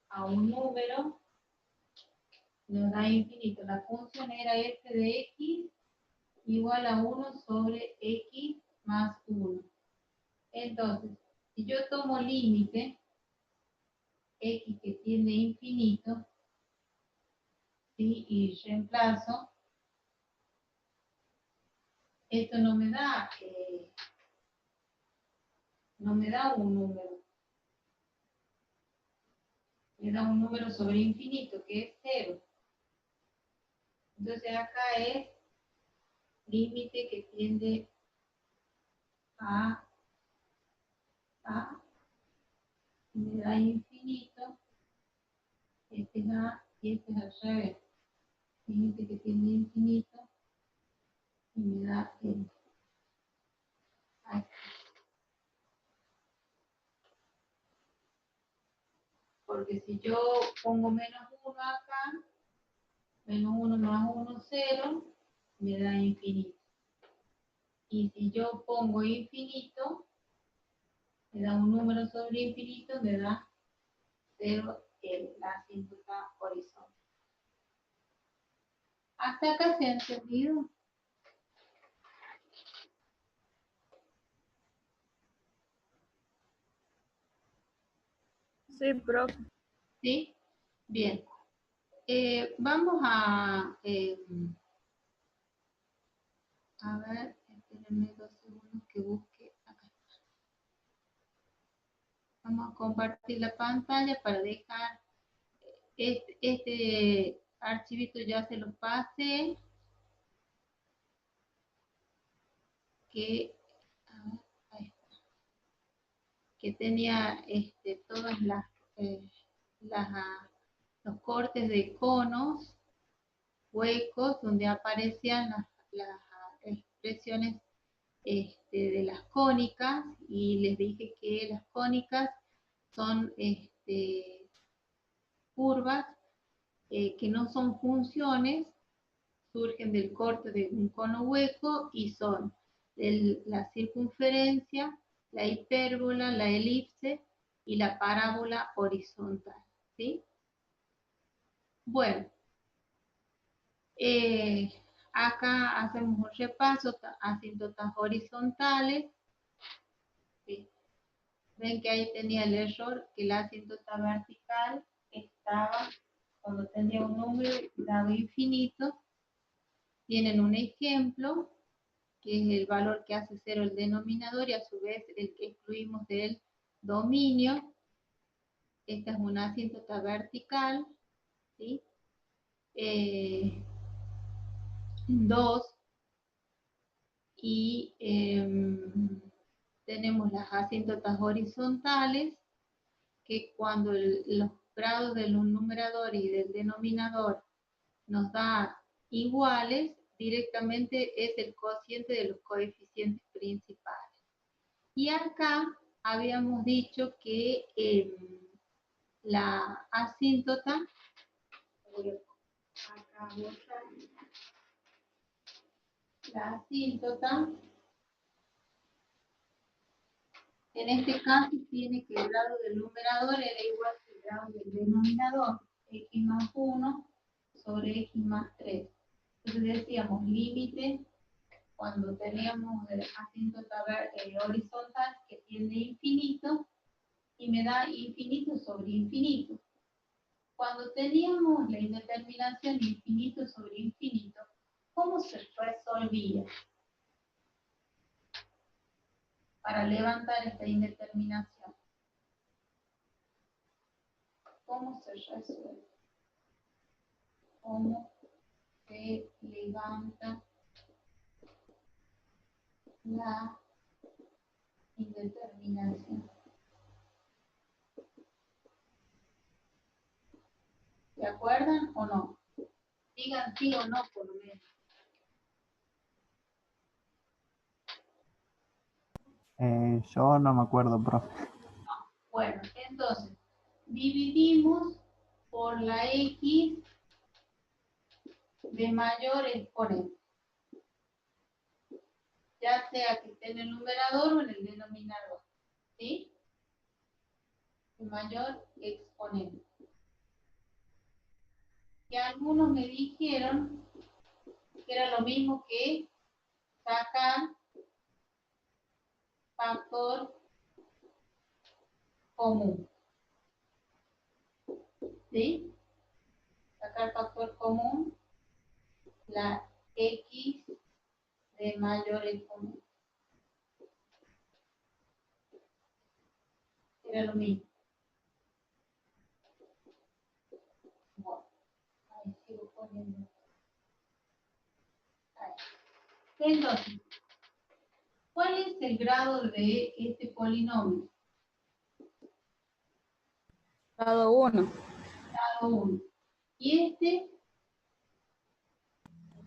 a un número nos da infinito. La función era f de x igual a 1 sobre x más 1. Entonces, si yo tomo límite, x que tiende a infinito, ¿sí? Y reemplazo, esto no me da un número. Me da un número sobre infinito, que es 0. Entonces acá es límite que tiende a me da infinito, este es A y este es al revés. Límite que tiende a infinito y me da el aquí. Porque si yo pongo menos 1 acá, menos 1 más 1, 0, me da infinito. Y si yo pongo infinito, me da un número sobre infinito, me da 0 la asíntota horizontal. ¿Hasta acá se ha entendido? Sí, profe. ¿Sí? Bien. Vamos a ver, espérenme 2 segundos que busque acá. Vamos a compartir la pantalla para dejar este archivito, ya se lo pasé. Que, a ver, ahí está, que tenía todas los cortes de conos huecos donde aparecían las expresiones de las cónicas, y les dije que las cónicas son curvas que no son funciones, surgen del corte de un cono hueco y son la circunferencia, la hipérbola, la elipse y la parábola horizontal. ¿Sí? Bueno, acá hacemos un repaso, asíntotas horizontales. ¿Sí? Ven que ahí tenía el error, que la asíntota vertical estaba cuando tenía un número dado infinito. Tienen un ejemplo, que es el valor que hace cero el denominador y a su vez el que excluimos del dominio. Esta es una asíntota vertical, ¿sí? 2 y tenemos las asíntotas horizontales, que cuando los grados del numerador y del denominador nos da iguales, directamente es el cociente de los coeficientes principales. Y acá habíamos dicho que la asíntota, la asíntota, en este caso tiene que el grado del numerador era igual que el grado del denominador, x más 1 sobre x más 3. Entonces decíamos límite cuando teníamos el asíntota horizontal que tiende a infinito y me da infinito sobre infinito. Cuando teníamos la indeterminación infinito sobre infinito, ¿cómo se resolvía para levantar esta indeterminación? ¿Cómo se resuelve? ¿Cómo se levanta la indeterminación? ¿Se acuerdan o no? Digan sí o no por lo menos. Yo no me acuerdo, profe. Bueno, entonces, dividimos por la x de mayor exponente. Ya sea que esté en el numerador o en el denominador. ¿Sí? De mayor exponente. Y algunos me dijeron que era lo mismo que sacar factor común. ¿Sí? Sacar factor común, la x de mayor exponente. Era lo mismo. Bueno, ahí sigo poniendo. Ahí. Entonces, ¿cuál es el grado de este polinomio? Grado 1. Grado 1. Y este,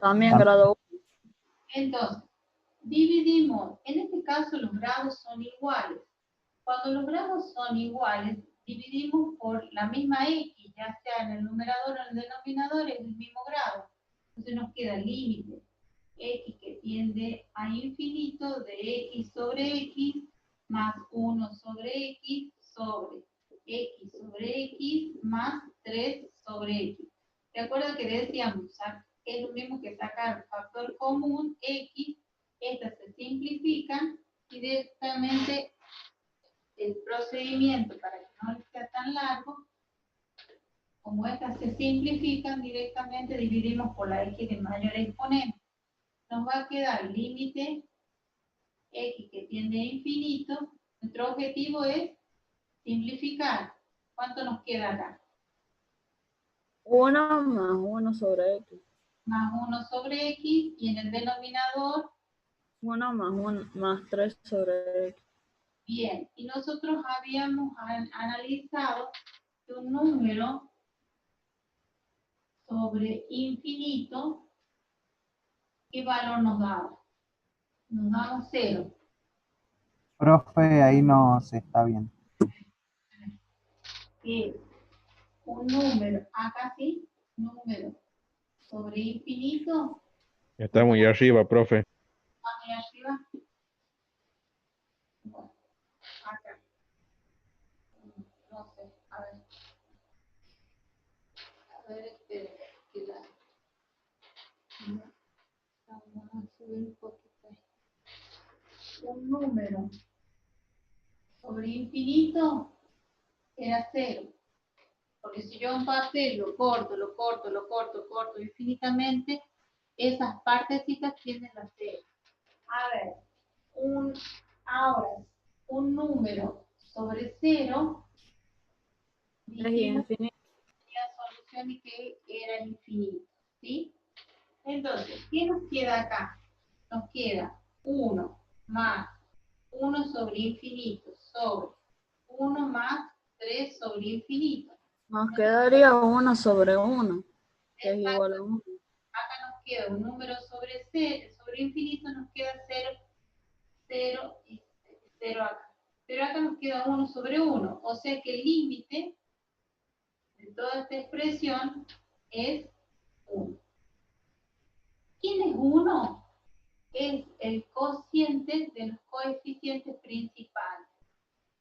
También grado 1. entonces, dividimos. En este caso los grados son iguales. Cuando los grados son iguales, dividimos por la misma x, ya sea en el numerador o en el denominador, es el mismo grado. Entonces nos queda el límite x que tiende a infinito de x sobre x más 1 sobre x sobre x más 3 sobre x. ¿De acuerdo que decíamos? Es lo mismo que sacar factor común x, estas se simplifican y directamente el procedimiento para que no sea tan largo, como estas se simplifican, directamente dividimos por la x de mayor exponente. Nos va a quedar límite x que tiende a infinito. Nuestro objetivo es simplificar. ¿Cuánto nos queda acá? 1 más 1 sobre x. Más 1 sobre x y en el denominador 1 más 3 sobre x. bien. Y nosotros habíamos analizado que un número sobre infinito, ¿qué valor nos daba? Nos daba 0. Profe, ahí no se está bien. Que un número, acá sí, número sobre infinito, Está muy arriba, profe. aquí arriba. Bueno, acá. No sé, a ver, espere, que la... Vamos a subir un poquito. Un número sobre infinito era 0. Porque si yo un papel lo corto infinitamente, esas partecitas tienden a 0. A ver, ahora, un número sobre 0, Es dijimos que infinito. tenía solución y que era infinito, ¿sí? Entonces, ¿qué nos queda acá? Nos queda 1 más 1 sobre infinito sobre 1 más 3 sobre infinito. Nos quedaría 1 sobre 1, que es Exacto. igual a 1. Acá nos queda un número sobre 0, sobre infinito nos queda 0, 0 y 0 acá. Pero acá nos queda 1 sobre 1, o sea que el límite de toda esta expresión es 1. ¿Quién es 1? Es el cociente de los coeficientes principales.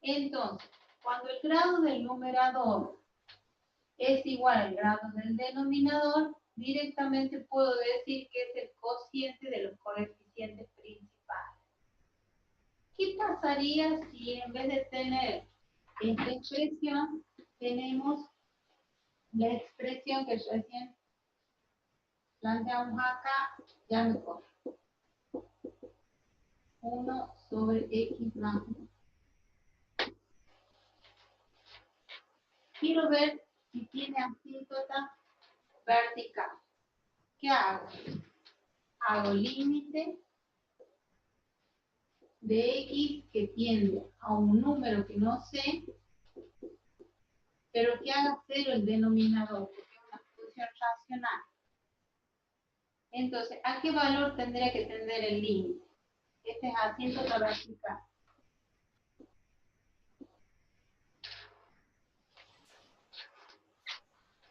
Entonces, cuando el grado del numerador es igual al grado del denominador, directamente puedo decir que es el cociente de los coeficientes principales. ¿Qué pasaría si en vez de tener esta expresión, tenemos la expresión que recién planteamos acá? Ya mejor. 1 sobre x más 1. Quiero ver si tiene asíntota vertical. ¿Qué hago? Hago límite de x que tiende a un número que no sé, pero que haga 0 el denominador, porque es una función racional. Entonces, ¿a qué valor tendría que tender el límite? Este es asíntota vertical.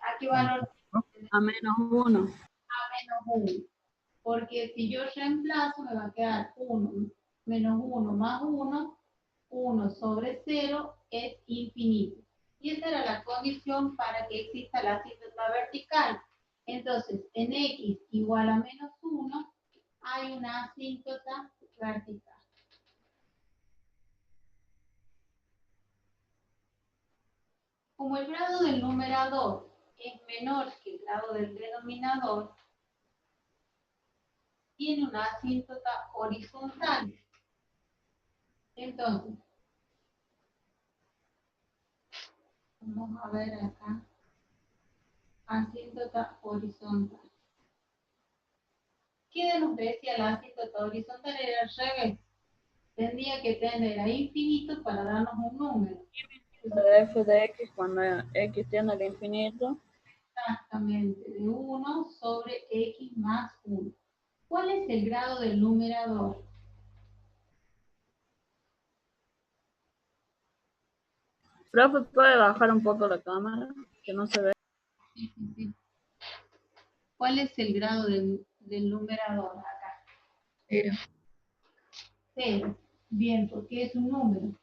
¿A qué valor? A menos 1. A menos 1. Porque si yo reemplazo, me va a quedar 1 menos 1 más 1, 1 sobre 0 es infinito. Y esa era la condición para que exista la asíntota vertical. Entonces, en x igual a menos 1, hay una asíntota vertical. Como el grado del numerador es menor que el grado del denominador, tiene una asíntota horizontal. Entonces, vamos a ver acá. Asíntota horizontal. ¿Qué nos decía la asíntota horizontal? Era al revés. Tendría que tender a infinito para darnos un número. De f de x cuando x tiende al infinito. Exactamente, de 1 sobre x más 1. ¿Cuál es el grado del numerador? Profe, ¿puede bajar un poco la cámara? Que no se ve. Sí, sí, sí. ¿Cuál es el grado del numerador acá? 0. 0. Bien, porque es un número.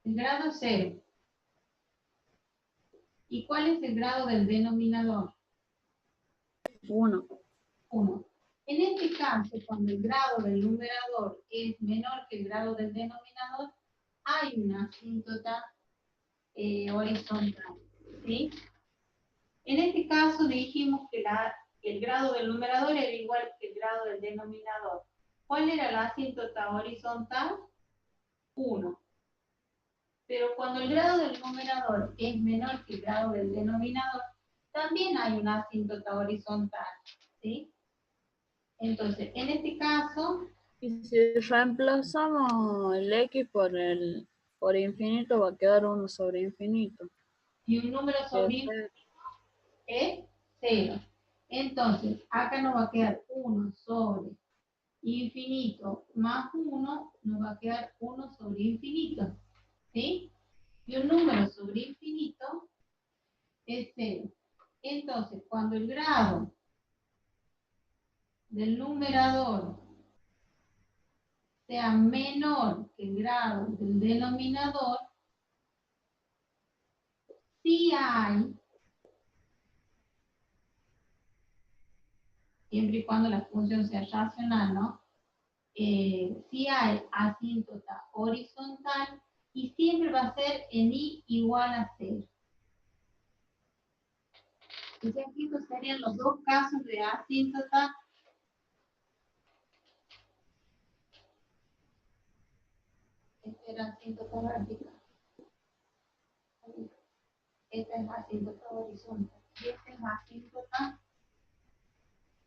El grado es 0. ¿Y cuál es el grado del denominador? 1. 1. En este caso, cuando el grado del numerador es menor que el grado del denominador, hay una asíntota horizontal. ¿Sí? En este caso dijimos que el grado del numerador era igual que el grado del denominador. ¿Cuál era la asíntota horizontal? 1. Pero cuando el grado del numerador es menor que el grado del denominador, también hay una asíntota horizontal. ¿Sí? Entonces, en este caso, Y si reemplazamos el x por infinito, va a quedar 1 sobre infinito. y un número sobre Es infinito es 0. Entonces, acá nos va a quedar 1 sobre infinito más 1, nos va a quedar 1 sobre infinito. ¿Sí? Y un número sobre infinito es 0. Entonces, cuando el grado del numerador sea menor que el grado del denominador, sí hay, siempre y cuando la función sea racional, ¿no? Sí hay asíntota horizontal y siempre va a ser en i igual a 0. Entonces aquí estos serían los dos casos de asíntota. Este era asíntota vertical. Esta es asíntota horizontal. Y esta es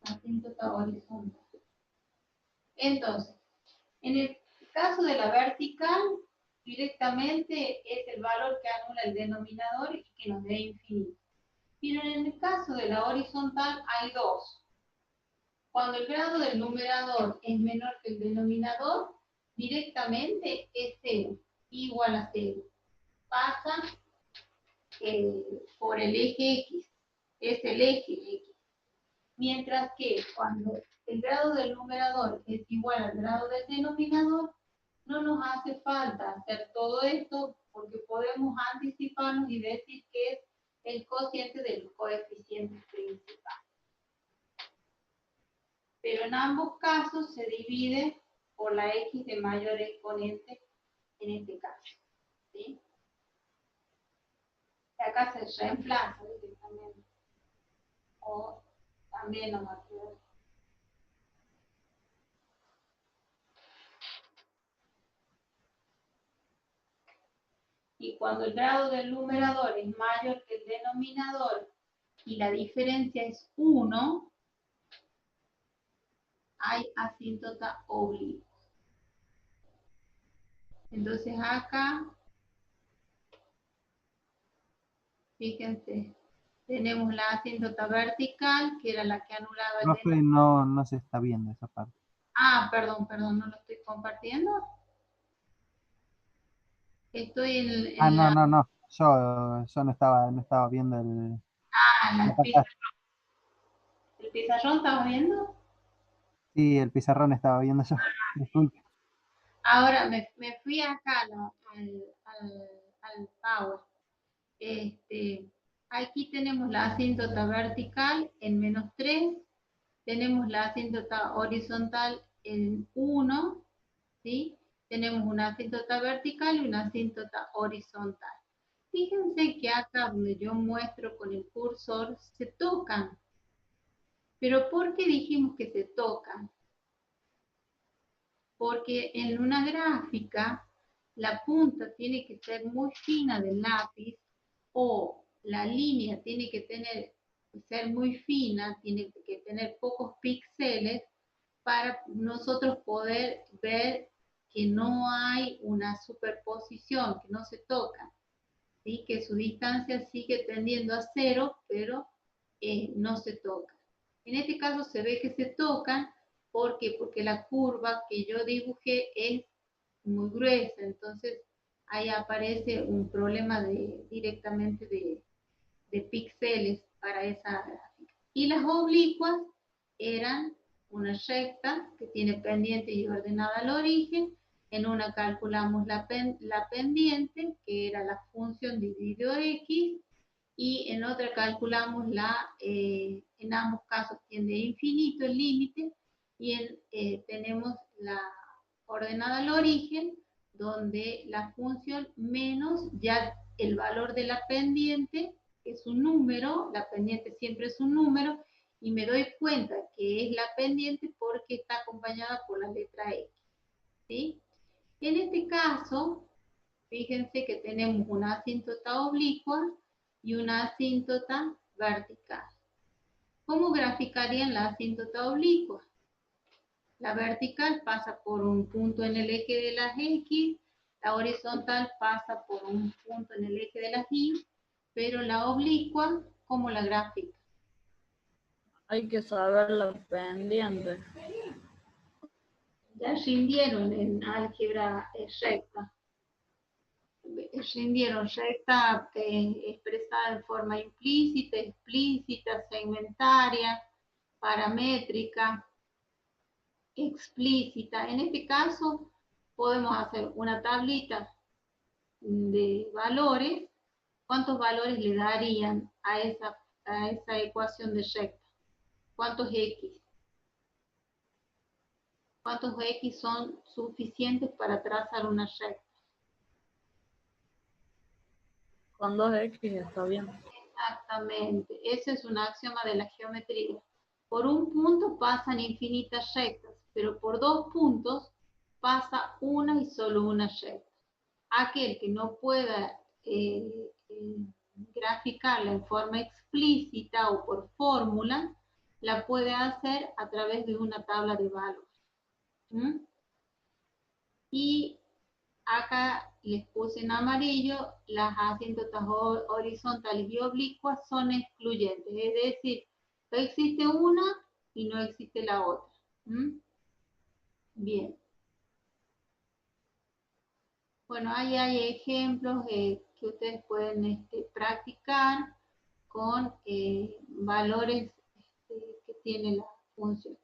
asíntota horizontal. Entonces, en el caso de la vertical, directamente es el valor que anula el denominador y que nos dé infinito. Pero en el caso de la horizontal hay dos. Cuando el grado del numerador es menor que el denominador, directamente es 0, igual a 0. Pasa por el eje X, es el eje X. Mientras que cuando el grado del numerador es igual al grado del denominador, no nos hace falta hacer todo esto porque podemos anticiparnos y decir que es el cociente de los coeficientes principales. Pero en ambos casos se divide por la X de mayor exponente en este caso. ¿Sí? Acá se reemplaza directamente. O también nos va a quedar. Y cuando el grado del numerador es mayor que el denominador y la diferencia es 1, hay asíntota oblicua. Entonces acá, fíjense, tenemos la asíntota vertical, que era la que anulaba el Profe, denominador. no se está viendo esa parte. Ah, perdón, no lo estoy compartiendo. Estoy en la... No. Yo no estaba viendo la pantalla. ¿El pizarrón estamos viendo? Sí, el pizarrón estaba viendo yo. Disculpe. Ahora me fui acá al Power. Aquí tenemos la asíntota vertical en -3, tenemos la asíntota horizontal en 1, ¿sí? Tenemos una asíntota vertical y una asíntota horizontal. Fíjense que acá donde yo muestro con el cursor se tocan. ¿Pero por qué dijimos que se tocan? Porque en una gráfica la punta tiene que ser muy fina del lápiz o la línea tiene que ser muy fina, tiene que tener pocos píxeles para nosotros poder ver que no hay una superposición, que no se tocan, ¿sí? Que su distancia sigue tendiendo a 0, pero no se tocan. En este caso se ve que se tocan. ¿Por qué? Porque la curva que yo dibujé es muy gruesa, entonces ahí aparece un problema directamente de píxeles para esa gráfica. Y las oblicuas eran una recta que tiene pendiente y ordenada al origen. En una calculamos la pendiente, que era la función dividido x, y en otra calculamos en ambos casos tiende a infinito el límite, y tenemos la ordenada al origen, donde la función menos ya el valor de la pendiente, que es un número, la pendiente siempre es un número, y me doy cuenta que es la pendiente porque está acompañada por la letra X, ¿sí? En este caso, fíjense que tenemos una asíntota oblicua y una asíntota vertical. ¿Cómo graficarían la asíntota oblicua? La vertical pasa por un punto en el eje de las X, la horizontal pasa por un punto en el eje de las Y, pero la oblicua, ¿cómo la gráfica? Hay que saber la pendiente. Ya rindieron en álgebra recta. Rindieron recta expresada en forma implícita, explícita, segmentaria, paramétrica, explícita. En este caso podemos hacer una tablita de valores. ¿Cuántos valores le darían a esa ecuación de recta? ¿Cuántos X? ¿Cuántos X son suficientes para trazar una recta? con 2x está bien. Exactamente, eso es un axioma de la geometría. Por un punto pasan infinitas rectas, pero por 2 puntos pasa una y solo una recta. Aquel que no pueda graficarla en forma explícita o por fórmula, la puede hacer a través de una tabla de valores. ¿Mm? Y acá les puse en amarillo, las asíntotas horizontales y oblicuas son excluyentes, es decir, existe una y no existe la otra. ¿Mm? Bien. Bueno, ahí hay ejemplos que ustedes pueden practicar con valores que tiene la función.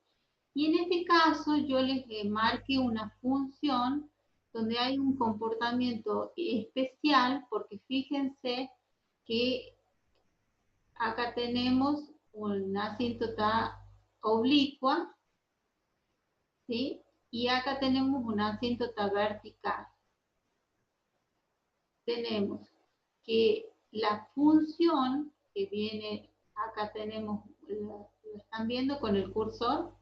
Y en este caso yo les marqué una función donde hay un comportamiento especial, porque fíjense que acá tenemos una asíntota oblicua, ¿sí? Y acá tenemos una asíntota vertical. Tenemos que la función que viene, acá tenemos, lo están viendo con el cursor,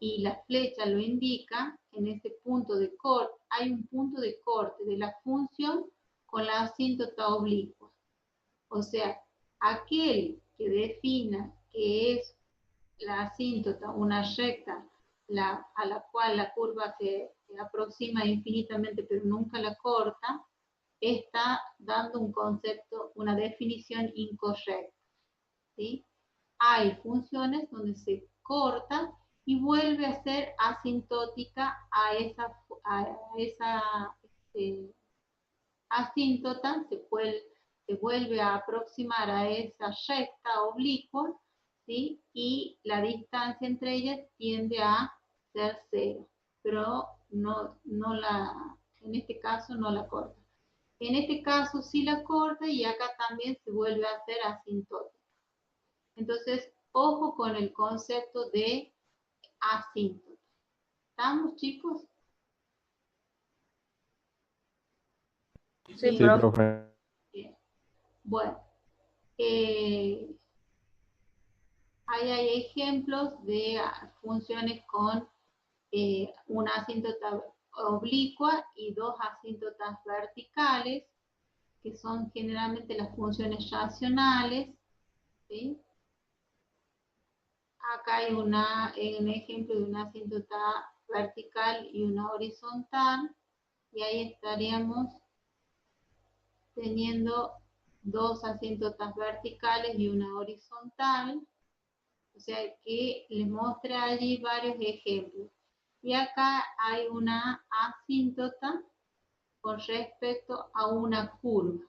y la flecha lo indica, en este punto de corte, hay un punto de corte de la función con la asíntota oblicua. O sea, aquel que defina que es la asíntota una recta a la cual la curva se aproxima infinitamente pero nunca la corta, está dando un concepto, una definición incorrecta. ¿Sí? Hay funciones donde se corta y vuelve a ser asintótica a esa asíntota, se vuelve a aproximar a esa recta oblicua, ¿sí? Y la distancia entre ellas tiende a ser cero, pero en este caso no la corta. En este caso sí la corta y acá también se vuelve a hacer asintótica. Entonces, ojo con el concepto de asíntota. ¿Estamos, chicos? Sí, Sí, profe. profe. Bien. Bueno, ahí hay ejemplos de funciones con una asíntota oblicua y 2 asíntotas verticales, que son generalmente las funciones racionales, ¿sí? Acá hay un ejemplo de una asíntota vertical y una horizontal, y ahí estaríamos teniendo 2 asíntotas verticales y una horizontal. O sea que les mostré allí varios ejemplos. Y acá hay una asíntota con respecto a una curva.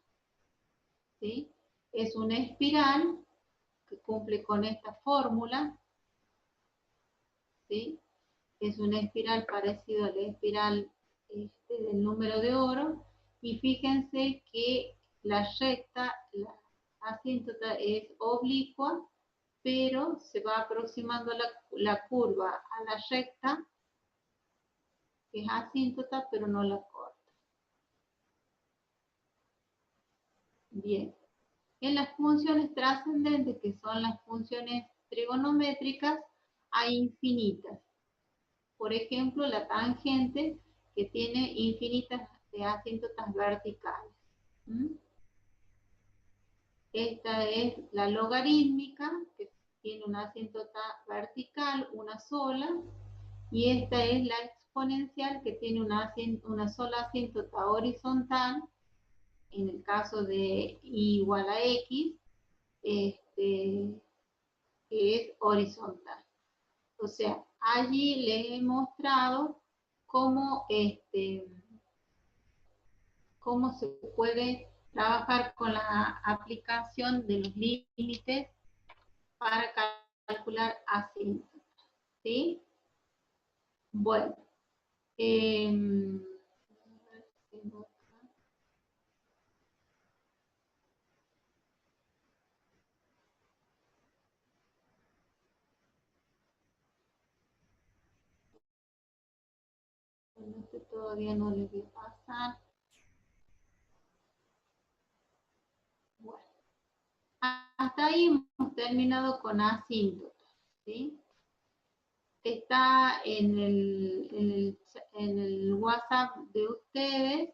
¿Sí? Es una espiral que cumple con esta fórmula. ¿Sí? Es una espiral parecida a la espiral del número de oro. Y fíjense que la recta, la asíntota es oblicua, pero se va aproximando la curva a la recta, que es asíntota, pero no la corta. Bien. En las funciones trascendentes, que son las funciones trigonométricas, hay infinitas. Por ejemplo, la tangente, que tiene infinitas asíntotas verticales. Esta es la logarítmica, que tiene una asíntota vertical, una sola, y esta es la exponencial, que tiene una sola asíntota horizontal, en el caso de y igual a x, que es horizontal. O sea, allí les he mostrado cómo, cómo se puede trabajar con la aplicación de los límites para calcular asíntotas. ¿Sí? Bueno. Bueno, este todavía no le voy a pasar. Hasta ahí hemos terminado con asíntotas, ¿sí? Está en el WhatsApp de ustedes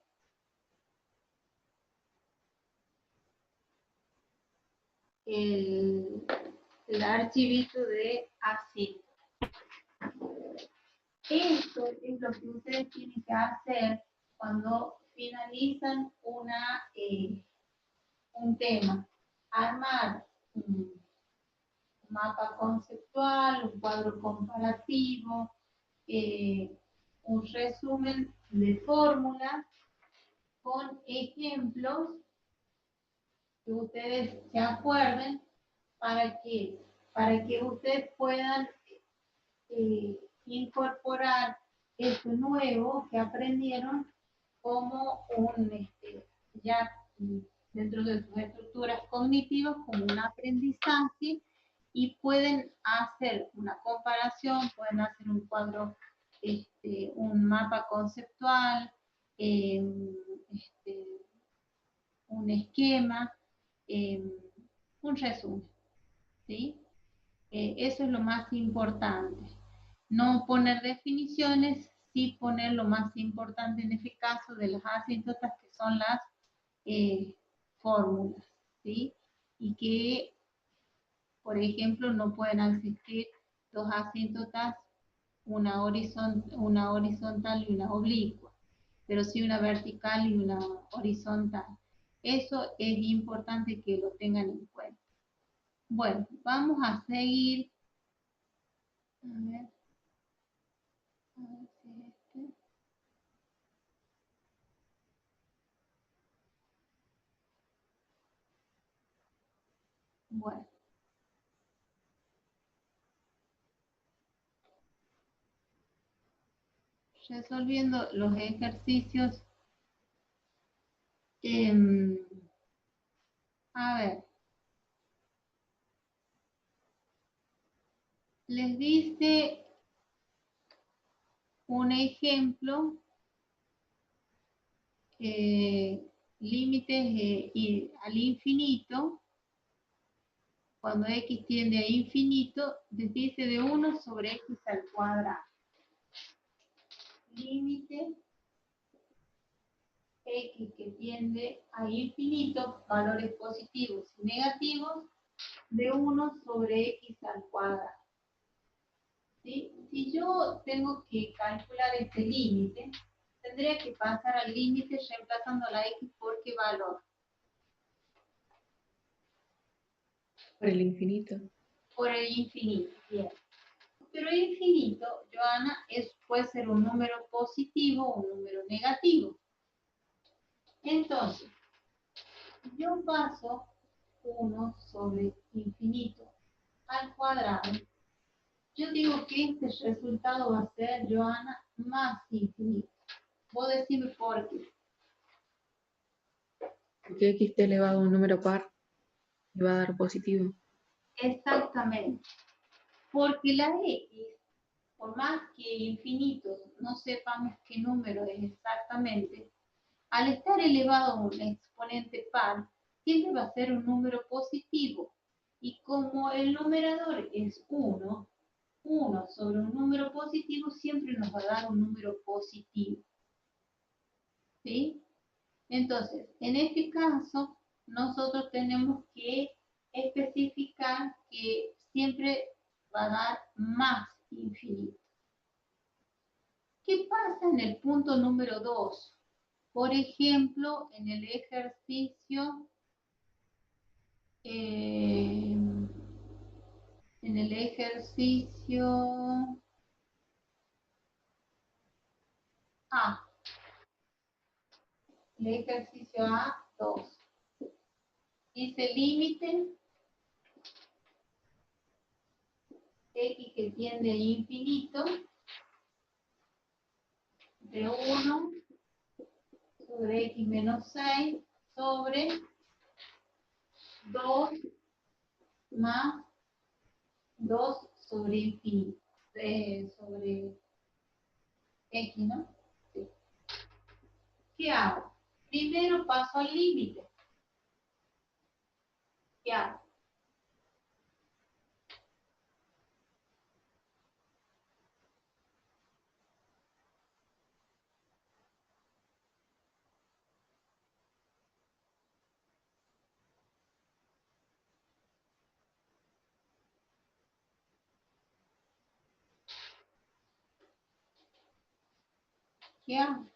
el archivito de asíntotas. Esto es lo que ustedes tienen que hacer cuando finalizan un tema. Armar un mapa conceptual, un cuadro comparativo, un resumen de fórmulas con ejemplos que ustedes se acuerden para que ustedes puedan incorporar esto nuevo que aprendieron como ya dentro de sus estructuras cognitivas como un aprendizaje, y pueden hacer una comparación, pueden hacer un cuadro, un mapa conceptual, un esquema, un resumen, ¿sí? Eso es lo más importante. No poner definiciones, sí poner lo más importante en este caso de las asíntotas, que son las fórmulas, ¿sí? Y que, por ejemplo, no pueden existir dos asíntotas, una horizontal y una oblicua, pero sí una vertical y una horizontal. Eso es importante que lo tengan en cuenta. Bueno, vamos a seguir. A ver si es este. Bueno. Resolviendo los ejercicios. A ver. Les dice un ejemplo, límites al infinito. Cuando x tiende a infinito, les dice de 1 sobre x al cuadrado. Límite x que tiende a infinito, valores positivos y negativos, de 1 sobre x al cuadrado. ¿Sí? Si yo tengo que calcular este límite, tendría que pasar al límite reemplazando la x por qué valor. Por el infinito. Por el infinito, bien. Pero el infinito, Joana, puede ser un número positivo o un número negativo. Entonces, yo paso 1 sobre infinito al cuadrado. Yo digo que este resultado va a ser, Joana, más infinito. Vos decime por qué. Porque x está elevado a un número par y va a dar positivo. Exactamente. Porque la x, por más que infinitos no sepamos qué número es exactamente, al estar elevado a un exponente par, siempre va a ser un número positivo. Y como el numerador es 1, 1 sobre un número positivo siempre nos va a dar un número positivo. ¿Sí? Entonces, en este caso, nosotros tenemos que especificar que siempre va a dar más infinito. ¿Qué pasa en el punto número 2? Por ejemplo, en el ejercicio, A. El ejercicio A2. Dice límite x que tiende a infinito de 1 sobre x menos 6 sobre 2 más 2 sobre infinito, sobre x, ¿no? Sí. ¿Qué hago? Primero paso al límite. ¿Qué hago? ¿Qué hago?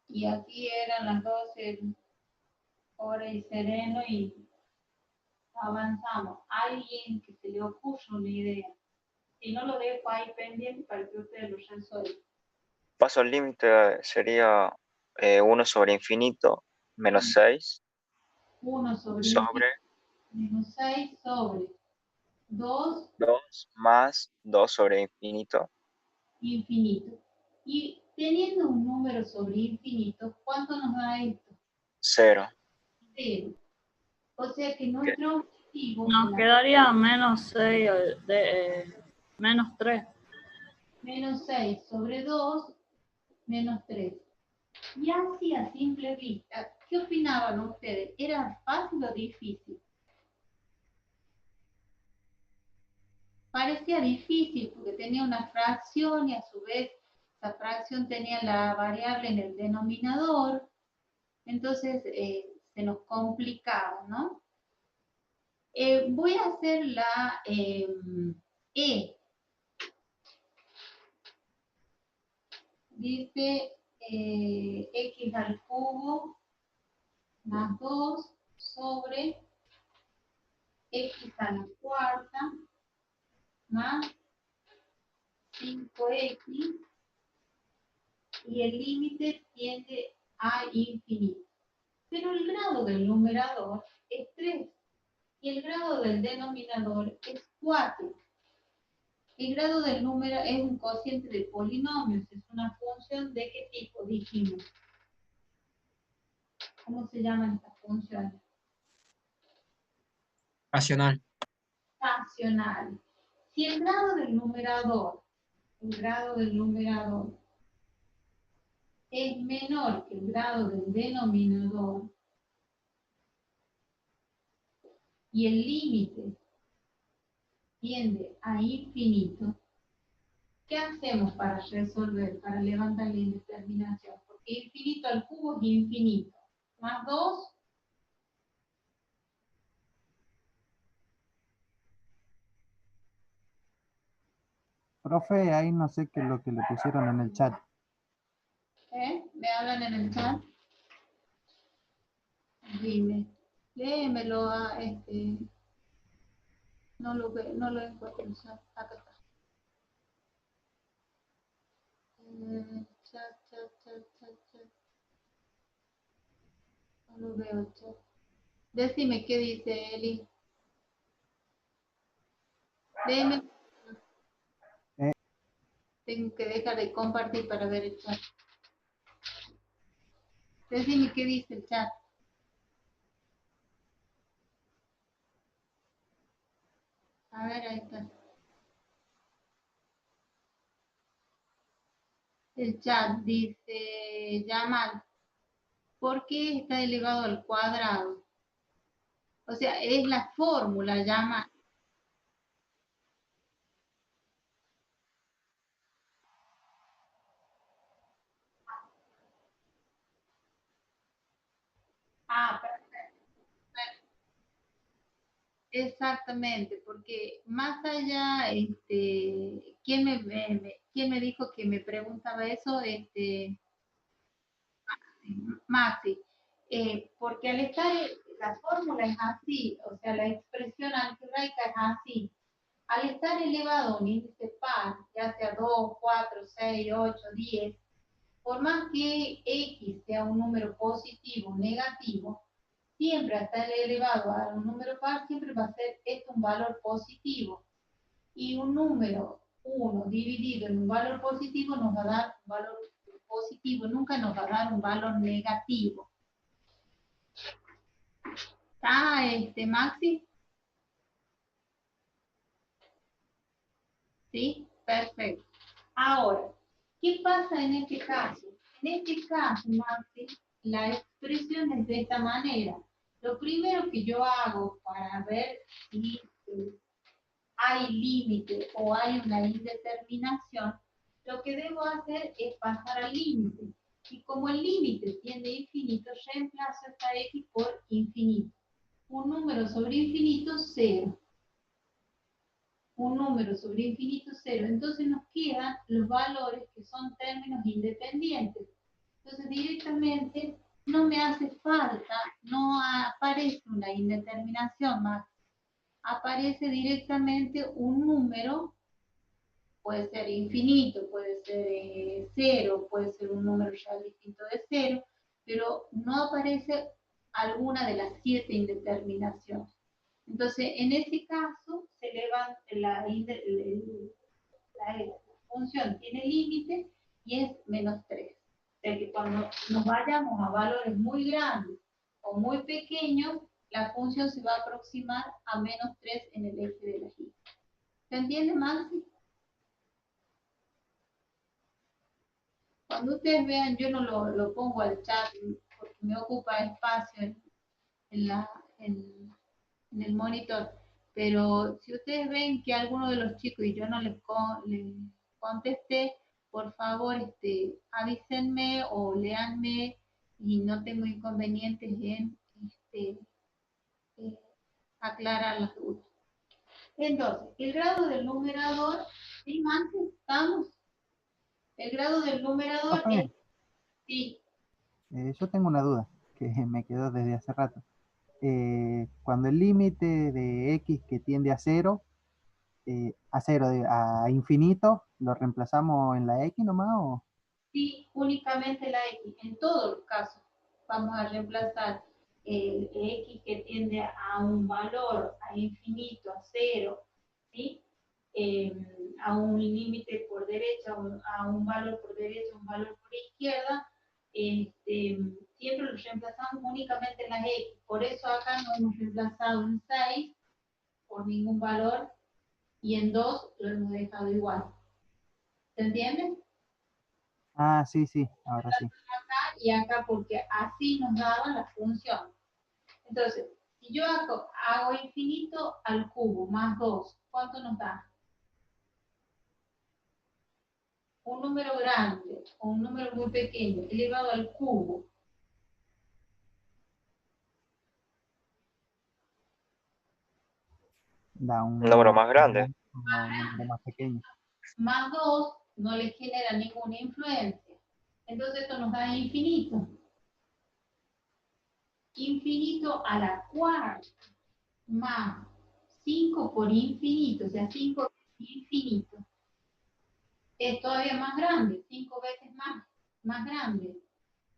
Y aquí eran las 12 horas y sereno y avanzamos. Alguien que se le ocurra una idea. Si no, lo dejo ahí pendiente para que ustedes lo resuelvan. Paso límite sería 1 sobre infinito menos 6 1 sobre sobre menos 6 sobre 2 2 más 2 sobre infinito. infinito. Y teniendo un número sobre infinito, ¿cuánto nos da esto? 0. 0. O sea que nuestro objetivo... Nos quedaría menos 6, menos 3. Menos 6 sobre 2, menos 3. Y así a simple vista, ¿qué opinaban ustedes? ¿Era fácil o difícil? Parecía difícil porque tenía una fracción y a su vez esa fracción tenía la variable en el denominador. Entonces se nos complicaba, ¿no? Voy a hacer la E. Dice x al cubo más 2 sobre x a la cuarta más 5x y el límite tiende a infinito. Pero el grado del numerador es 3 y el grado del denominador es 4. El grado del número es un cociente de polinomios, es una función de qué tipo dijimos. ¿Cómo se llaman estas funciones? Racional. Racional. Si el grado del numerador es menor que el grado del denominador y el límite tiende a infinito, ¿qué hacemos para resolver, para levantar la indeterminación? Porque infinito al cubo es infinito. Más 2. Profe, ahí no sé qué es lo que le pusieron en el chat. ¿Me hablan en el chat? Dime. Léemelo a no lo encuentro en el chat. Acá está. Chat. No lo veo el chat. Decime qué dice Eli. Léeme. Tengo que dejar de compartir para ver el chat. Decime qué dice el chat. A ver, ahí está. El chat dice, Yamal, ¿por qué está elevado al cuadrado? O sea, es la fórmula, Yamal. Ah, perfecto. Exactamente, porque más allá, ¿quién me dijo que me preguntaba eso? Maxi. Porque al estar, la fórmula es así, o sea, la expresión algebraica es así. Al estar elevado a un índice par, ya sea 2, 4, 6, 8, 10, por más que x sea un número positivo o negativo, siempre hasta el elevado a un número par, siempre va a ser esto un valor positivo. Y un número 1 dividido en un valor positivo nos va a dar un valor positivo, nunca nos va a dar un valor negativo. ¿Está Maxi? ¿Sí? Perfecto. Ahora, ¿qué pasa en este caso? En este caso, Maxi, la expresión es de esta manera. Lo primero que yo hago para ver si hay límite o hay una indeterminación, lo que debo hacer es pasar al límite. Y como el límite tiende a infinito, reemplazo esta x por infinito. Un número sobre infinito, 0. Un número sobre infinito, 0. Entonces nos quedan los valores que son términos independientes. Entonces directamente no me hace falta, no aparece una indeterminación más. Aparece directamente un número, puede ser infinito, puede ser 0, puede ser un número ya distinto de 0, pero no aparece alguna de las 7 indeterminaciones. Entonces, en ese caso, se levanta la función tiene límite y es menos 3. O sea que cuando nos vayamos a valores muy grandes o muy pequeños, la función se va a aproximar a menos 3 en el eje de la y. ¿Se entiende, Maxi? Cuando ustedes vean, yo no lo pongo al chat porque me ocupa espacio en el monitor, pero si ustedes ven que alguno de los chicos y yo no les contesté, por favor avísenme o léanme y no tengo inconvenientes en aclarar las dudas. Entonces, el grado del numerador, ¿sí, Mansi? ¿Estamos? El grado del numerador Profe, es... Sí, yo tengo una duda que me quedó desde hace rato. Cuando el límite de x que tiende a 0, a infinito, ¿lo reemplazamos en la x nomás o? sí, únicamente la x. En todos los casos vamos a reemplazar el x que tiende a un valor, a infinito, a 0, ¿sí? A un límite por derecha, a un valor por derecha, un valor por izquierda, siempre lo reemplazamos únicamente en las x. Por eso acá no hemos reemplazado en 6 por ningún valor y en 2 lo hemos dejado igual. ¿Se entiende? Ah, sí, sí, ahora sí. Y acá porque así nos daba la función. Entonces, si yo hago infinito al cubo más 2, ¿cuánto nos da? Un número grande o un número muy pequeño elevado al cubo. Da un Un número más grande. número más pequeño. Más 2 no le genera ninguna influencia. Entonces esto nos da infinito. Infinito a la cuarta más 5 por infinito, o sea, 5 veces infinito. Es todavía más grande, 5 veces más grande.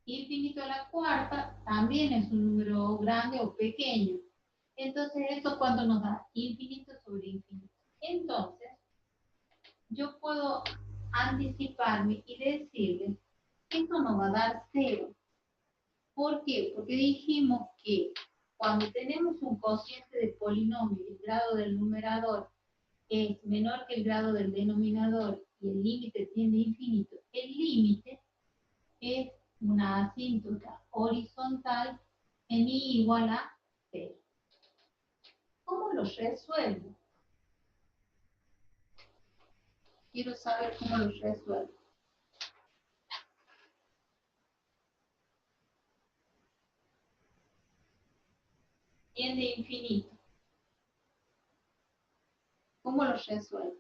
Infinito a la cuarta también es un número grande o pequeño. Entonces, ¿esto cuánto nos da? Infinito sobre infinito. Entonces, yo puedo anticiparme y decirles que esto nos va a dar 0. ¿Por qué? Porque dijimos que cuando tenemos un cociente de polinomio y el grado del numerador es menor que el grado del denominador y el límite tiende a infinito, el límite es una asíntota horizontal en i igual a 0. ¿Cómo lo resuelvo? Quiero saber cómo lo resuelvo. Tiende a infinito. ¿Cómo lo resuelvo?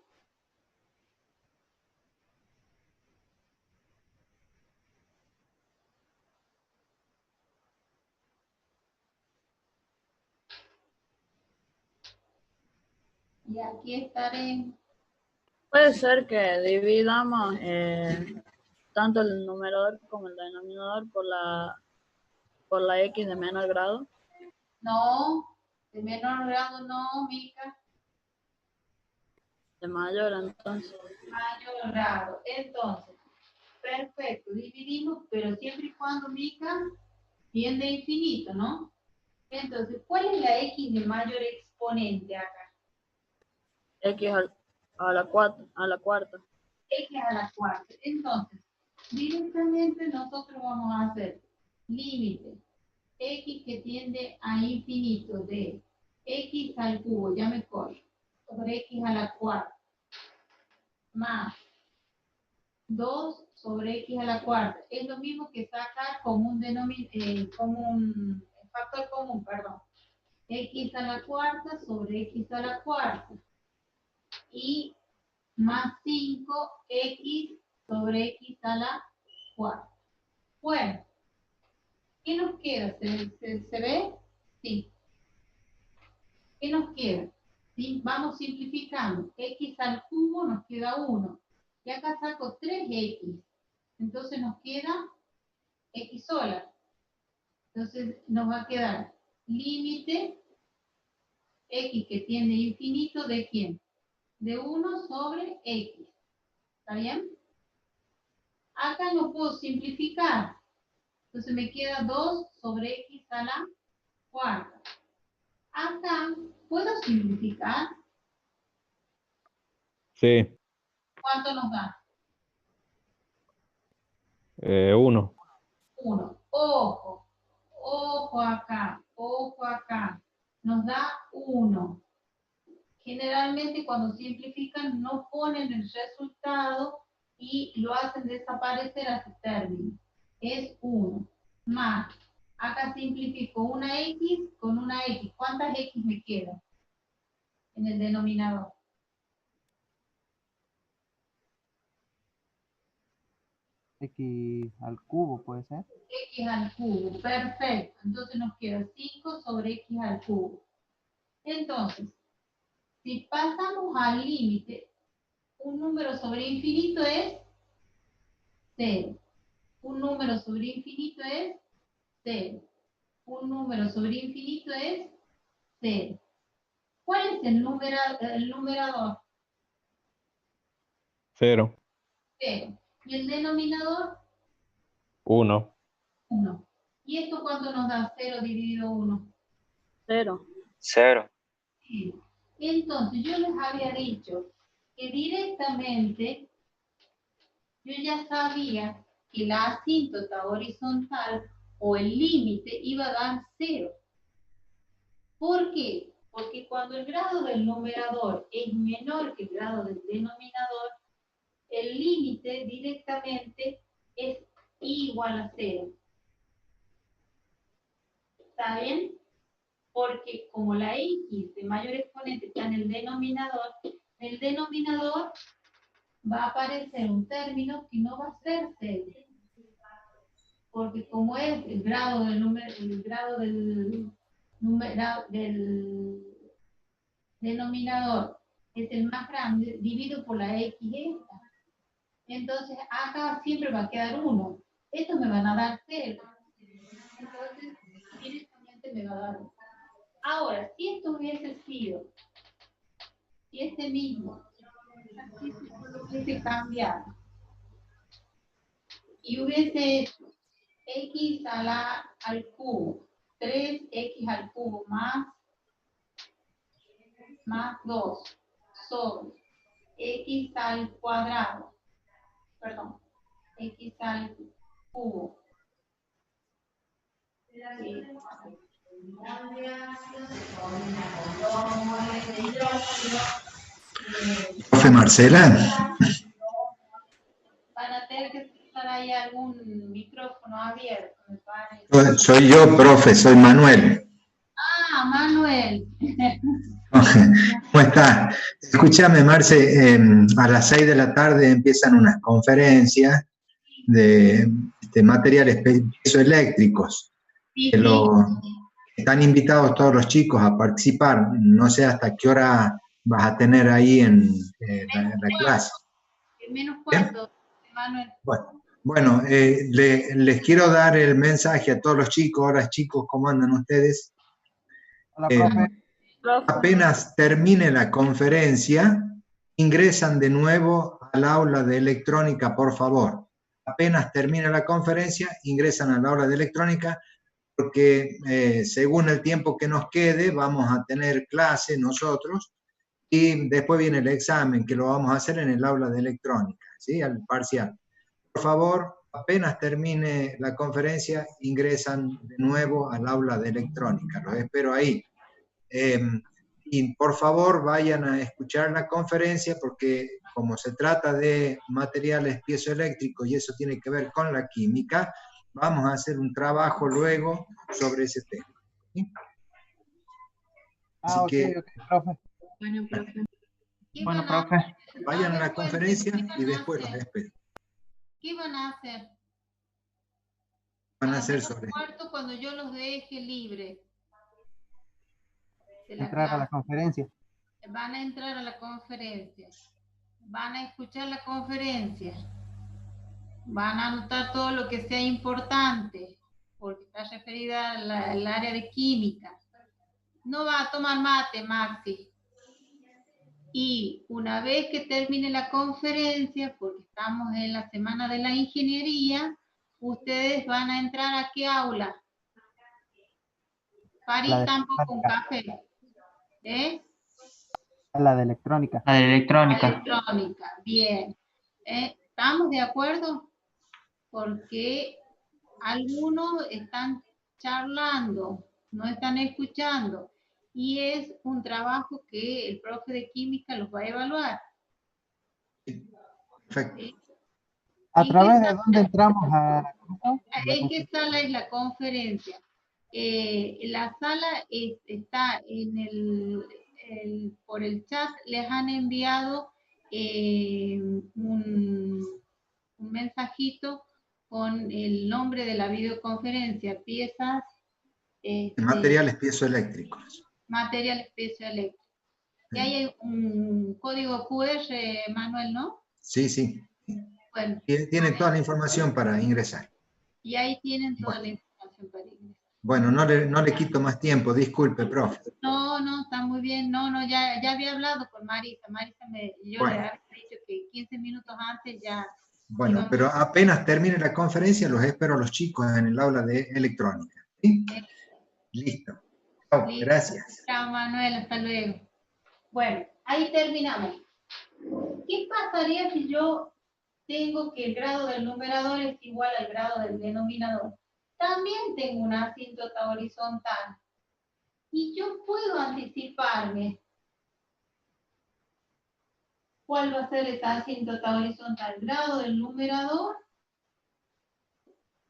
Y aquí estaré. Puede ser que dividamos tanto el numerador como el denominador por la x de menor grado. No, de menor grado no, Mica. De mayor, entonces. Mayor grado. Entonces, perfecto, dividimos, pero siempre y cuando Mica tiende a infinito, ¿no? Entonces, ¿cuál es la x de mayor exponente acá? X a la cuarta. X a la cuarta. Entonces, directamente nosotros vamos a hacer límite x que tiende a infinito de x al cubo, ya me corro, sobre x a la cuarta, más 2 sobre x a la cuarta. Es lo mismo que sacar como un factor común, perdón. X a la cuarta sobre x a la cuarta. Y más 5x sobre x a la cuarta. Bueno, ¿qué nos queda? ¿Se ve? Sí. ¿Qué nos queda? ¿Sí? Vamos simplificando. X al cubo nos queda 1. Y acá saco 3x. Entonces nos queda x sola. Entonces nos va a quedar límite x que tiende a infinito ¿de quién? De 1 sobre x. ¿Está bien? Acá no puedo simplificar. Entonces me queda 2 sobre x a la cuarta. Acá, ¿puedo simplificar? Sí. ¿Cuánto nos da? 1. 1. Ojo. Ojo acá. Ojo acá. Nos da 1. Generalmente cuando simplifican no ponen el resultado y lo hacen desaparecer a su término. Es 1. Más. Acá simplifico una x con una x. ¿Cuántas x me quedan en el denominador? X al cubo, ¿puede ser? X al cubo. Perfecto. Entonces nos queda 5 sobre x al cubo. Entonces, si pasamos al límite, un número sobre infinito es 0. Un número sobre infinito es 0. Un número sobre infinito es 0. ¿Cuál es el numerador? 0. 0. ¿Y el denominador? 1. 1. ¿Y esto cuánto nos da 0 dividido 1? 0. 0. Sí. Entonces, yo les había dicho que directamente yo ya sabía que la asíntota horizontal o el límite iba a dar 0. ¿Por qué? Porque cuando el grado del numerador es menor que el grado del denominador, el límite directamente es igual a 0. ¿Está bien? Porque como la x de mayor exponente está en el denominador va a aparecer un término que no va a ser 0. Porque como es el grado del denominador es el más grande, divido por la x esta. Entonces acá siempre va a quedar 1. Estos me van a dar 0. Entonces directamente me va a dar 1. Ahora, si esto hubiese sido, si este mismo, si lo hubiese cambiado y hubiese hecho x al cubo, 3x al cubo más 2 sobre x al cuadrado, perdón, x al cubo. Profe Marcela, Van a tener que estar ahí algún micrófono abierto, me parece. soy yo, profe, soy Manuel. Ah, Manuel. ¿Cómo estás? Escúchame, Marce, a las 6 de la tarde empiezan unas conferencias de materiales piezoeléctricos. Sí, Que sí. están invitados todos los chicos a participar. No sé hasta qué hora vas a tener ahí en la clase. Menos cuarto, Manuel. Bueno, les quiero dar el mensaje a todos los chicos. Ahora, chicos, ¿cómo andan ustedes? Hola, profe. Apenas termine la conferencia, ingresan de nuevo al aula de electrónica, por favor. Apenas termine la conferencia, ingresan al aula de electrónica, porque según el tiempo que nos quede, vamos a tener clase nosotros, y después viene el examen, que lo vamos a hacer en el aula de electrónica, ¿sí? Al parcial. Por favor, apenas termine la conferencia, ingresan de nuevo al aula de electrónica. Los espero ahí. Y por favor vayan a escuchar la conferencia porque como se trata de materiales piezoeléctricos y eso tiene que ver con la química, vamos a hacer un trabajo luego sobre ese tema. ¿Sí? Así Ah, ok, que ok, profe. Bueno, profe. ¿Qué Bueno, van a profe. hacer? vayan a ver, la conferencia ¿qué van y a después los hacer? espero. ¿Qué van a hacer? Van A a las hacer 2 sobre... cuarto cuando yo los deje libres de la Entrar a la clase. conferencia. Van a entrar a la conferencia. Van a escuchar la conferencia. Van a anotar todo lo que sea importante, porque está referida al área de química. No va a tomar mate, Maxi. Y una vez que termine la conferencia, porque estamos en la semana de la ingeniería, ustedes van a entrar ¿a qué aula? París La de tampoco con electrónica. café. ¿Eh? La de electrónica. La de electrónica. Electrónica, bien. ¿Estamos de acuerdo? Porque algunos están charlando, no están escuchando. Y es un trabajo que el profe de química los va a evaluar. Perfecto. ¿Sí? ¿A través de dónde entramos a ¿En qué sala es la conferencia? La sala está en por el chat, les han enviado un mensajito con el nombre de la videoconferencia, piezas, Materiales piezoeléctricos. materiales piezoeléctricos. Y ahí hay un código QR, Manuel, ¿no? Sí, sí. Bueno, Tienen toda la información para ingresar. y ahí tienen toda Bueno. la información para ingresar. Bueno, no le quito más tiempo, disculpe, profe. No, está muy bien. No, ya había hablado con Marisa. Yo Bueno. le había dicho que 15 minutos antes ya. Bueno, íbamos pero apenas termine la conferencia, los espero a los chicos en el aula de electrónica. ¿Sí? Listo. Chao, Listo. gracias. Chao, Manuel, hasta luego. Bueno, ahí terminamos. ¿Qué pasaría si yo tengo que el grado del numerador es igual al grado del denominador? También tengo una asíntota horizontal. Y yo puedo anticiparme cuál va a ser esta asíntota horizontal. El grado del numerador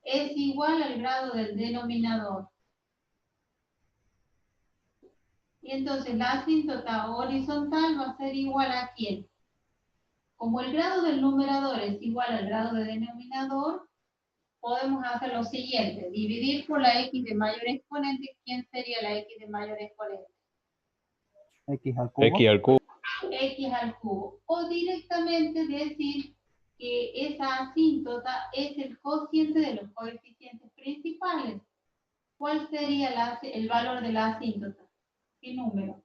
es igual al grado del denominador. Y entonces la asíntota horizontal va a ser igual a ¿quién? Como el grado del numerador es igual al grado del denominador, podemos hacer lo siguiente, dividir por la x de mayor exponente. ¿Quién sería la x de mayor exponente? X al cubo. X al cubo. X al cubo. O directamente decir que esa asíntota es el cociente de los coeficientes principales. ¿Cuál sería el valor de la asíntota? ¿Qué número?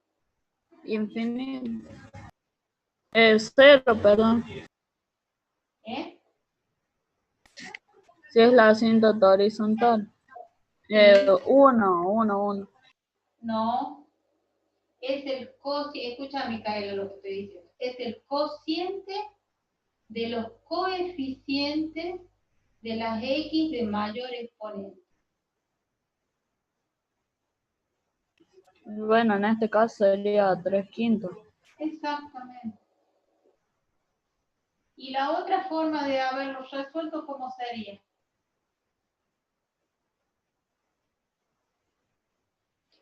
Infinito. 0, perdón. ¿Eh? Si es la asíntota horizontal. 1. No. Es el cociente, escucha Micaela lo que estoy diciendo, es el cociente de los coeficientes de las x de mayor exponente. Bueno, en este caso sería 3/5. Exactamente. Y la otra forma de haberlo resuelto, ¿cómo sería?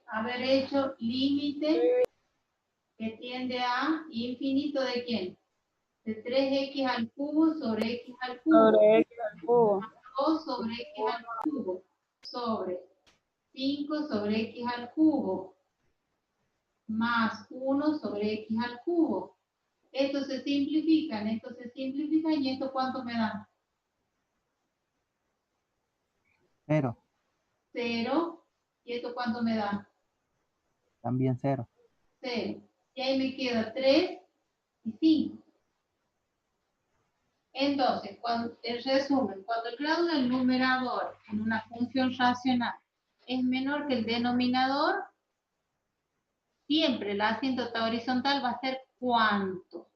Haber hecho límite que tiende a infinito ¿de quién? De 3x al cubo sobre x al cubo. Sobre X al cubo. 2 sobre x al cubo. Sobre 5 sobre x al cubo. Más 1 sobre x al cubo. Estos se simplifican y esto ¿cuánto me da? 0. 0. ¿Y esto cuánto me da? También 0. 0. Y ahí me queda 3 y 5. Entonces, en resumen, cuando el grado del numerador en una función racional es menor que el denominador, siempre la asíntota horizontal va a ser ¿cuánto?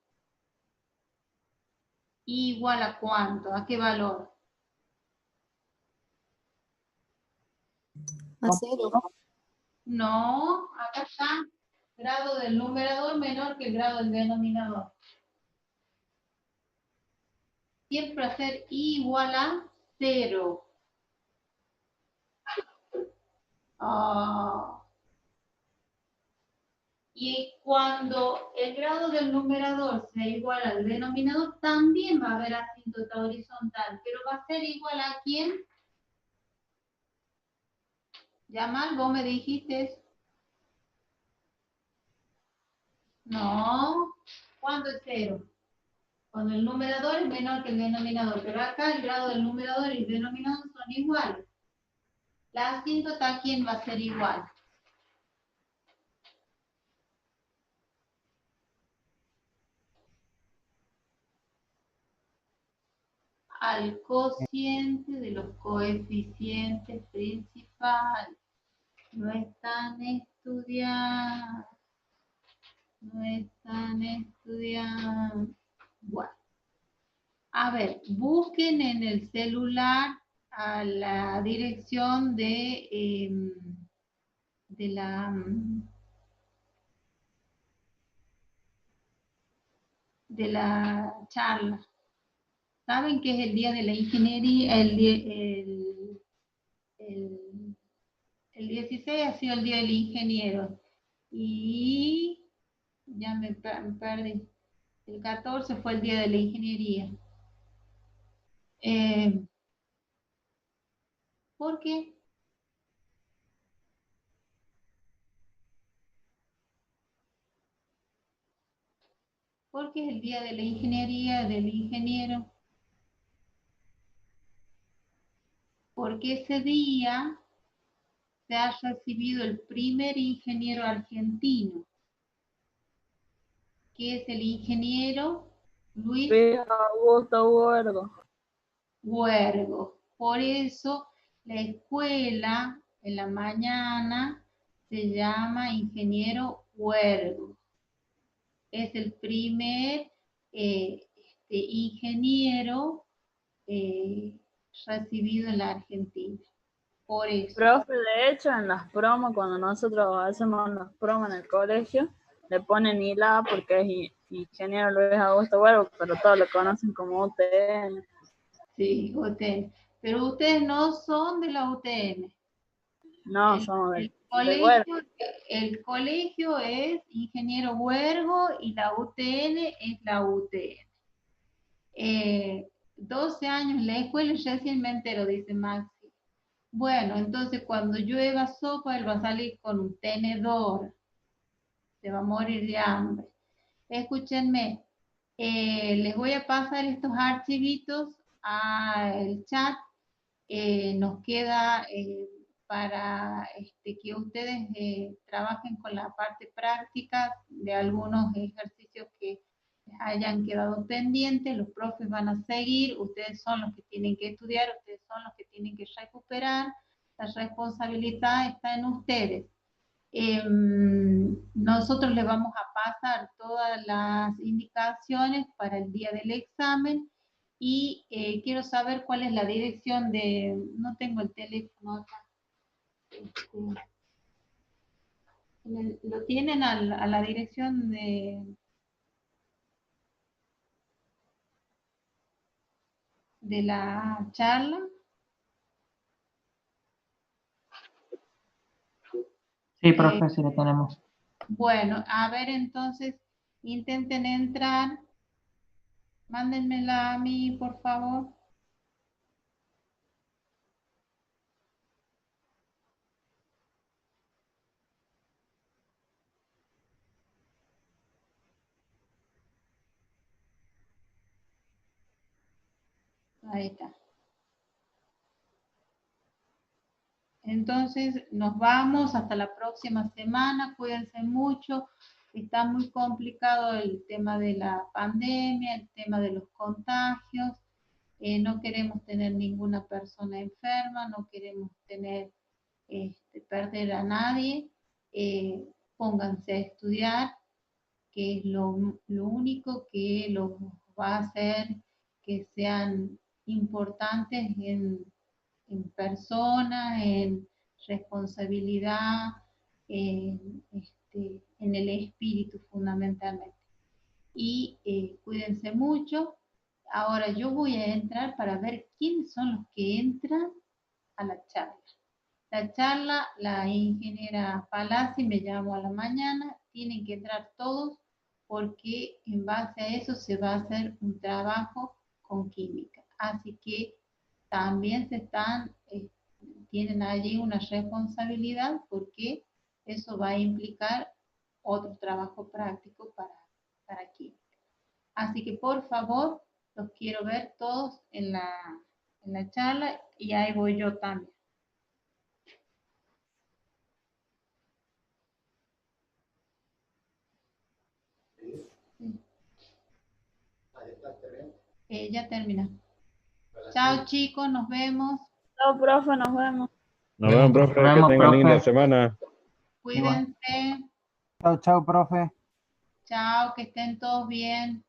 Igual a ¿cuánto? ¿A qué valor? A 0. No, acá está. Grado del numerador menor que el grado del denominador. siempre va a ser igual a 0. Y cuando el grado del numerador sea igual al denominador, también va a haber asíntota horizontal, pero va a ser igual a ¿quién? Yamal, vos me dijiste eso. No, ¿cuándo es 0? Cuando el numerador es menor que el denominador, pero acá el grado del numerador y el denominador son iguales. La asíntota, ¿a quién va a ser igual? Al cociente de los coeficientes principales. No están estudiando. No están estudiando. Bueno. A ver, busquen en el celular a la dirección de la charla. ¿Saben que es el día de la ingeniería? El 16 ha sido el día del ingeniero. Y ya me perdí. El 14 fue el día de la ingeniería. ¿Por qué? Porque es el día de la ingeniería, del ingeniero. Porque ese día se ha recibido el primer ingeniero argentino, que es el ingeniero Luis Augusto Huergo. Huergo. Por eso la escuela en la mañana se llama ingeniero Huergo. Es el primer ingeniero recibido en la Argentina. Por eso. Profe, de hecho, en las promos, cuando nosotros hacemos las promos en el colegio, le ponen ILA porque es ingeniero Luis Augusto Huergo, pero todos lo conocen como UTN. Sí, UTN. Pero ustedes no son de la UTN. No, somos el del Huergo. El colegio es ingeniero Huergo y la UTN es la UTN. 12 años en la escuela y recién me entero, dice Maxi. Bueno, entonces cuando llueva sopa, él va a salir con un tenedor. Se va a morir de hambre. Escúchenme, les voy a pasar estos archivitos al chat. Nos queda para que ustedes trabajen con la parte práctica de algunos ejercicios que hayan quedado pendientes. Los profes van a seguir, ustedes son los que tienen que estudiar, ustedes son los que tienen que recuperar. La responsabilidad está en ustedes. Nosotros les vamos a pasar todas las indicaciones para el día del examen y quiero saber cuál es la dirección no tengo el teléfono acá. ¿Lo tienen a la dirección de la charla? Sí, profe, sí lo tenemos. Bueno, a ver, entonces, intenten entrar. Mándenmela a mí, por favor. Ahí está. Entonces, nos vamos hasta la próxima semana. Cuídense mucho. Está muy complicado el tema de la pandemia, el tema de los contagios. No queremos tener ninguna persona enferma, no queremos perder a nadie. Pónganse a estudiar, que es lo único que los va a hacer que sean importantes en persona, en responsabilidad, en el espíritu fundamentalmente. Y cuídense mucho. Ahora yo voy a entrar para ver quiénes son los que entran a la charla. La charla, la ingeniera Palazzi me llamó a la mañana, tienen que entrar todos porque en base a eso se va a hacer un trabajo con química. Así que también tienen allí una responsabilidad porque eso va a implicar otro trabajo práctico para química. Así que por favor, los quiero ver todos en la charla y ahí voy yo también. Ya termina. Chao chicos, nos vemos. Chao, profe, nos vemos. Nos vemos, profe, que vemos, tengan linda profe. semana. Cuídense. Chao, chao, profe. Chao, que estén todos bien.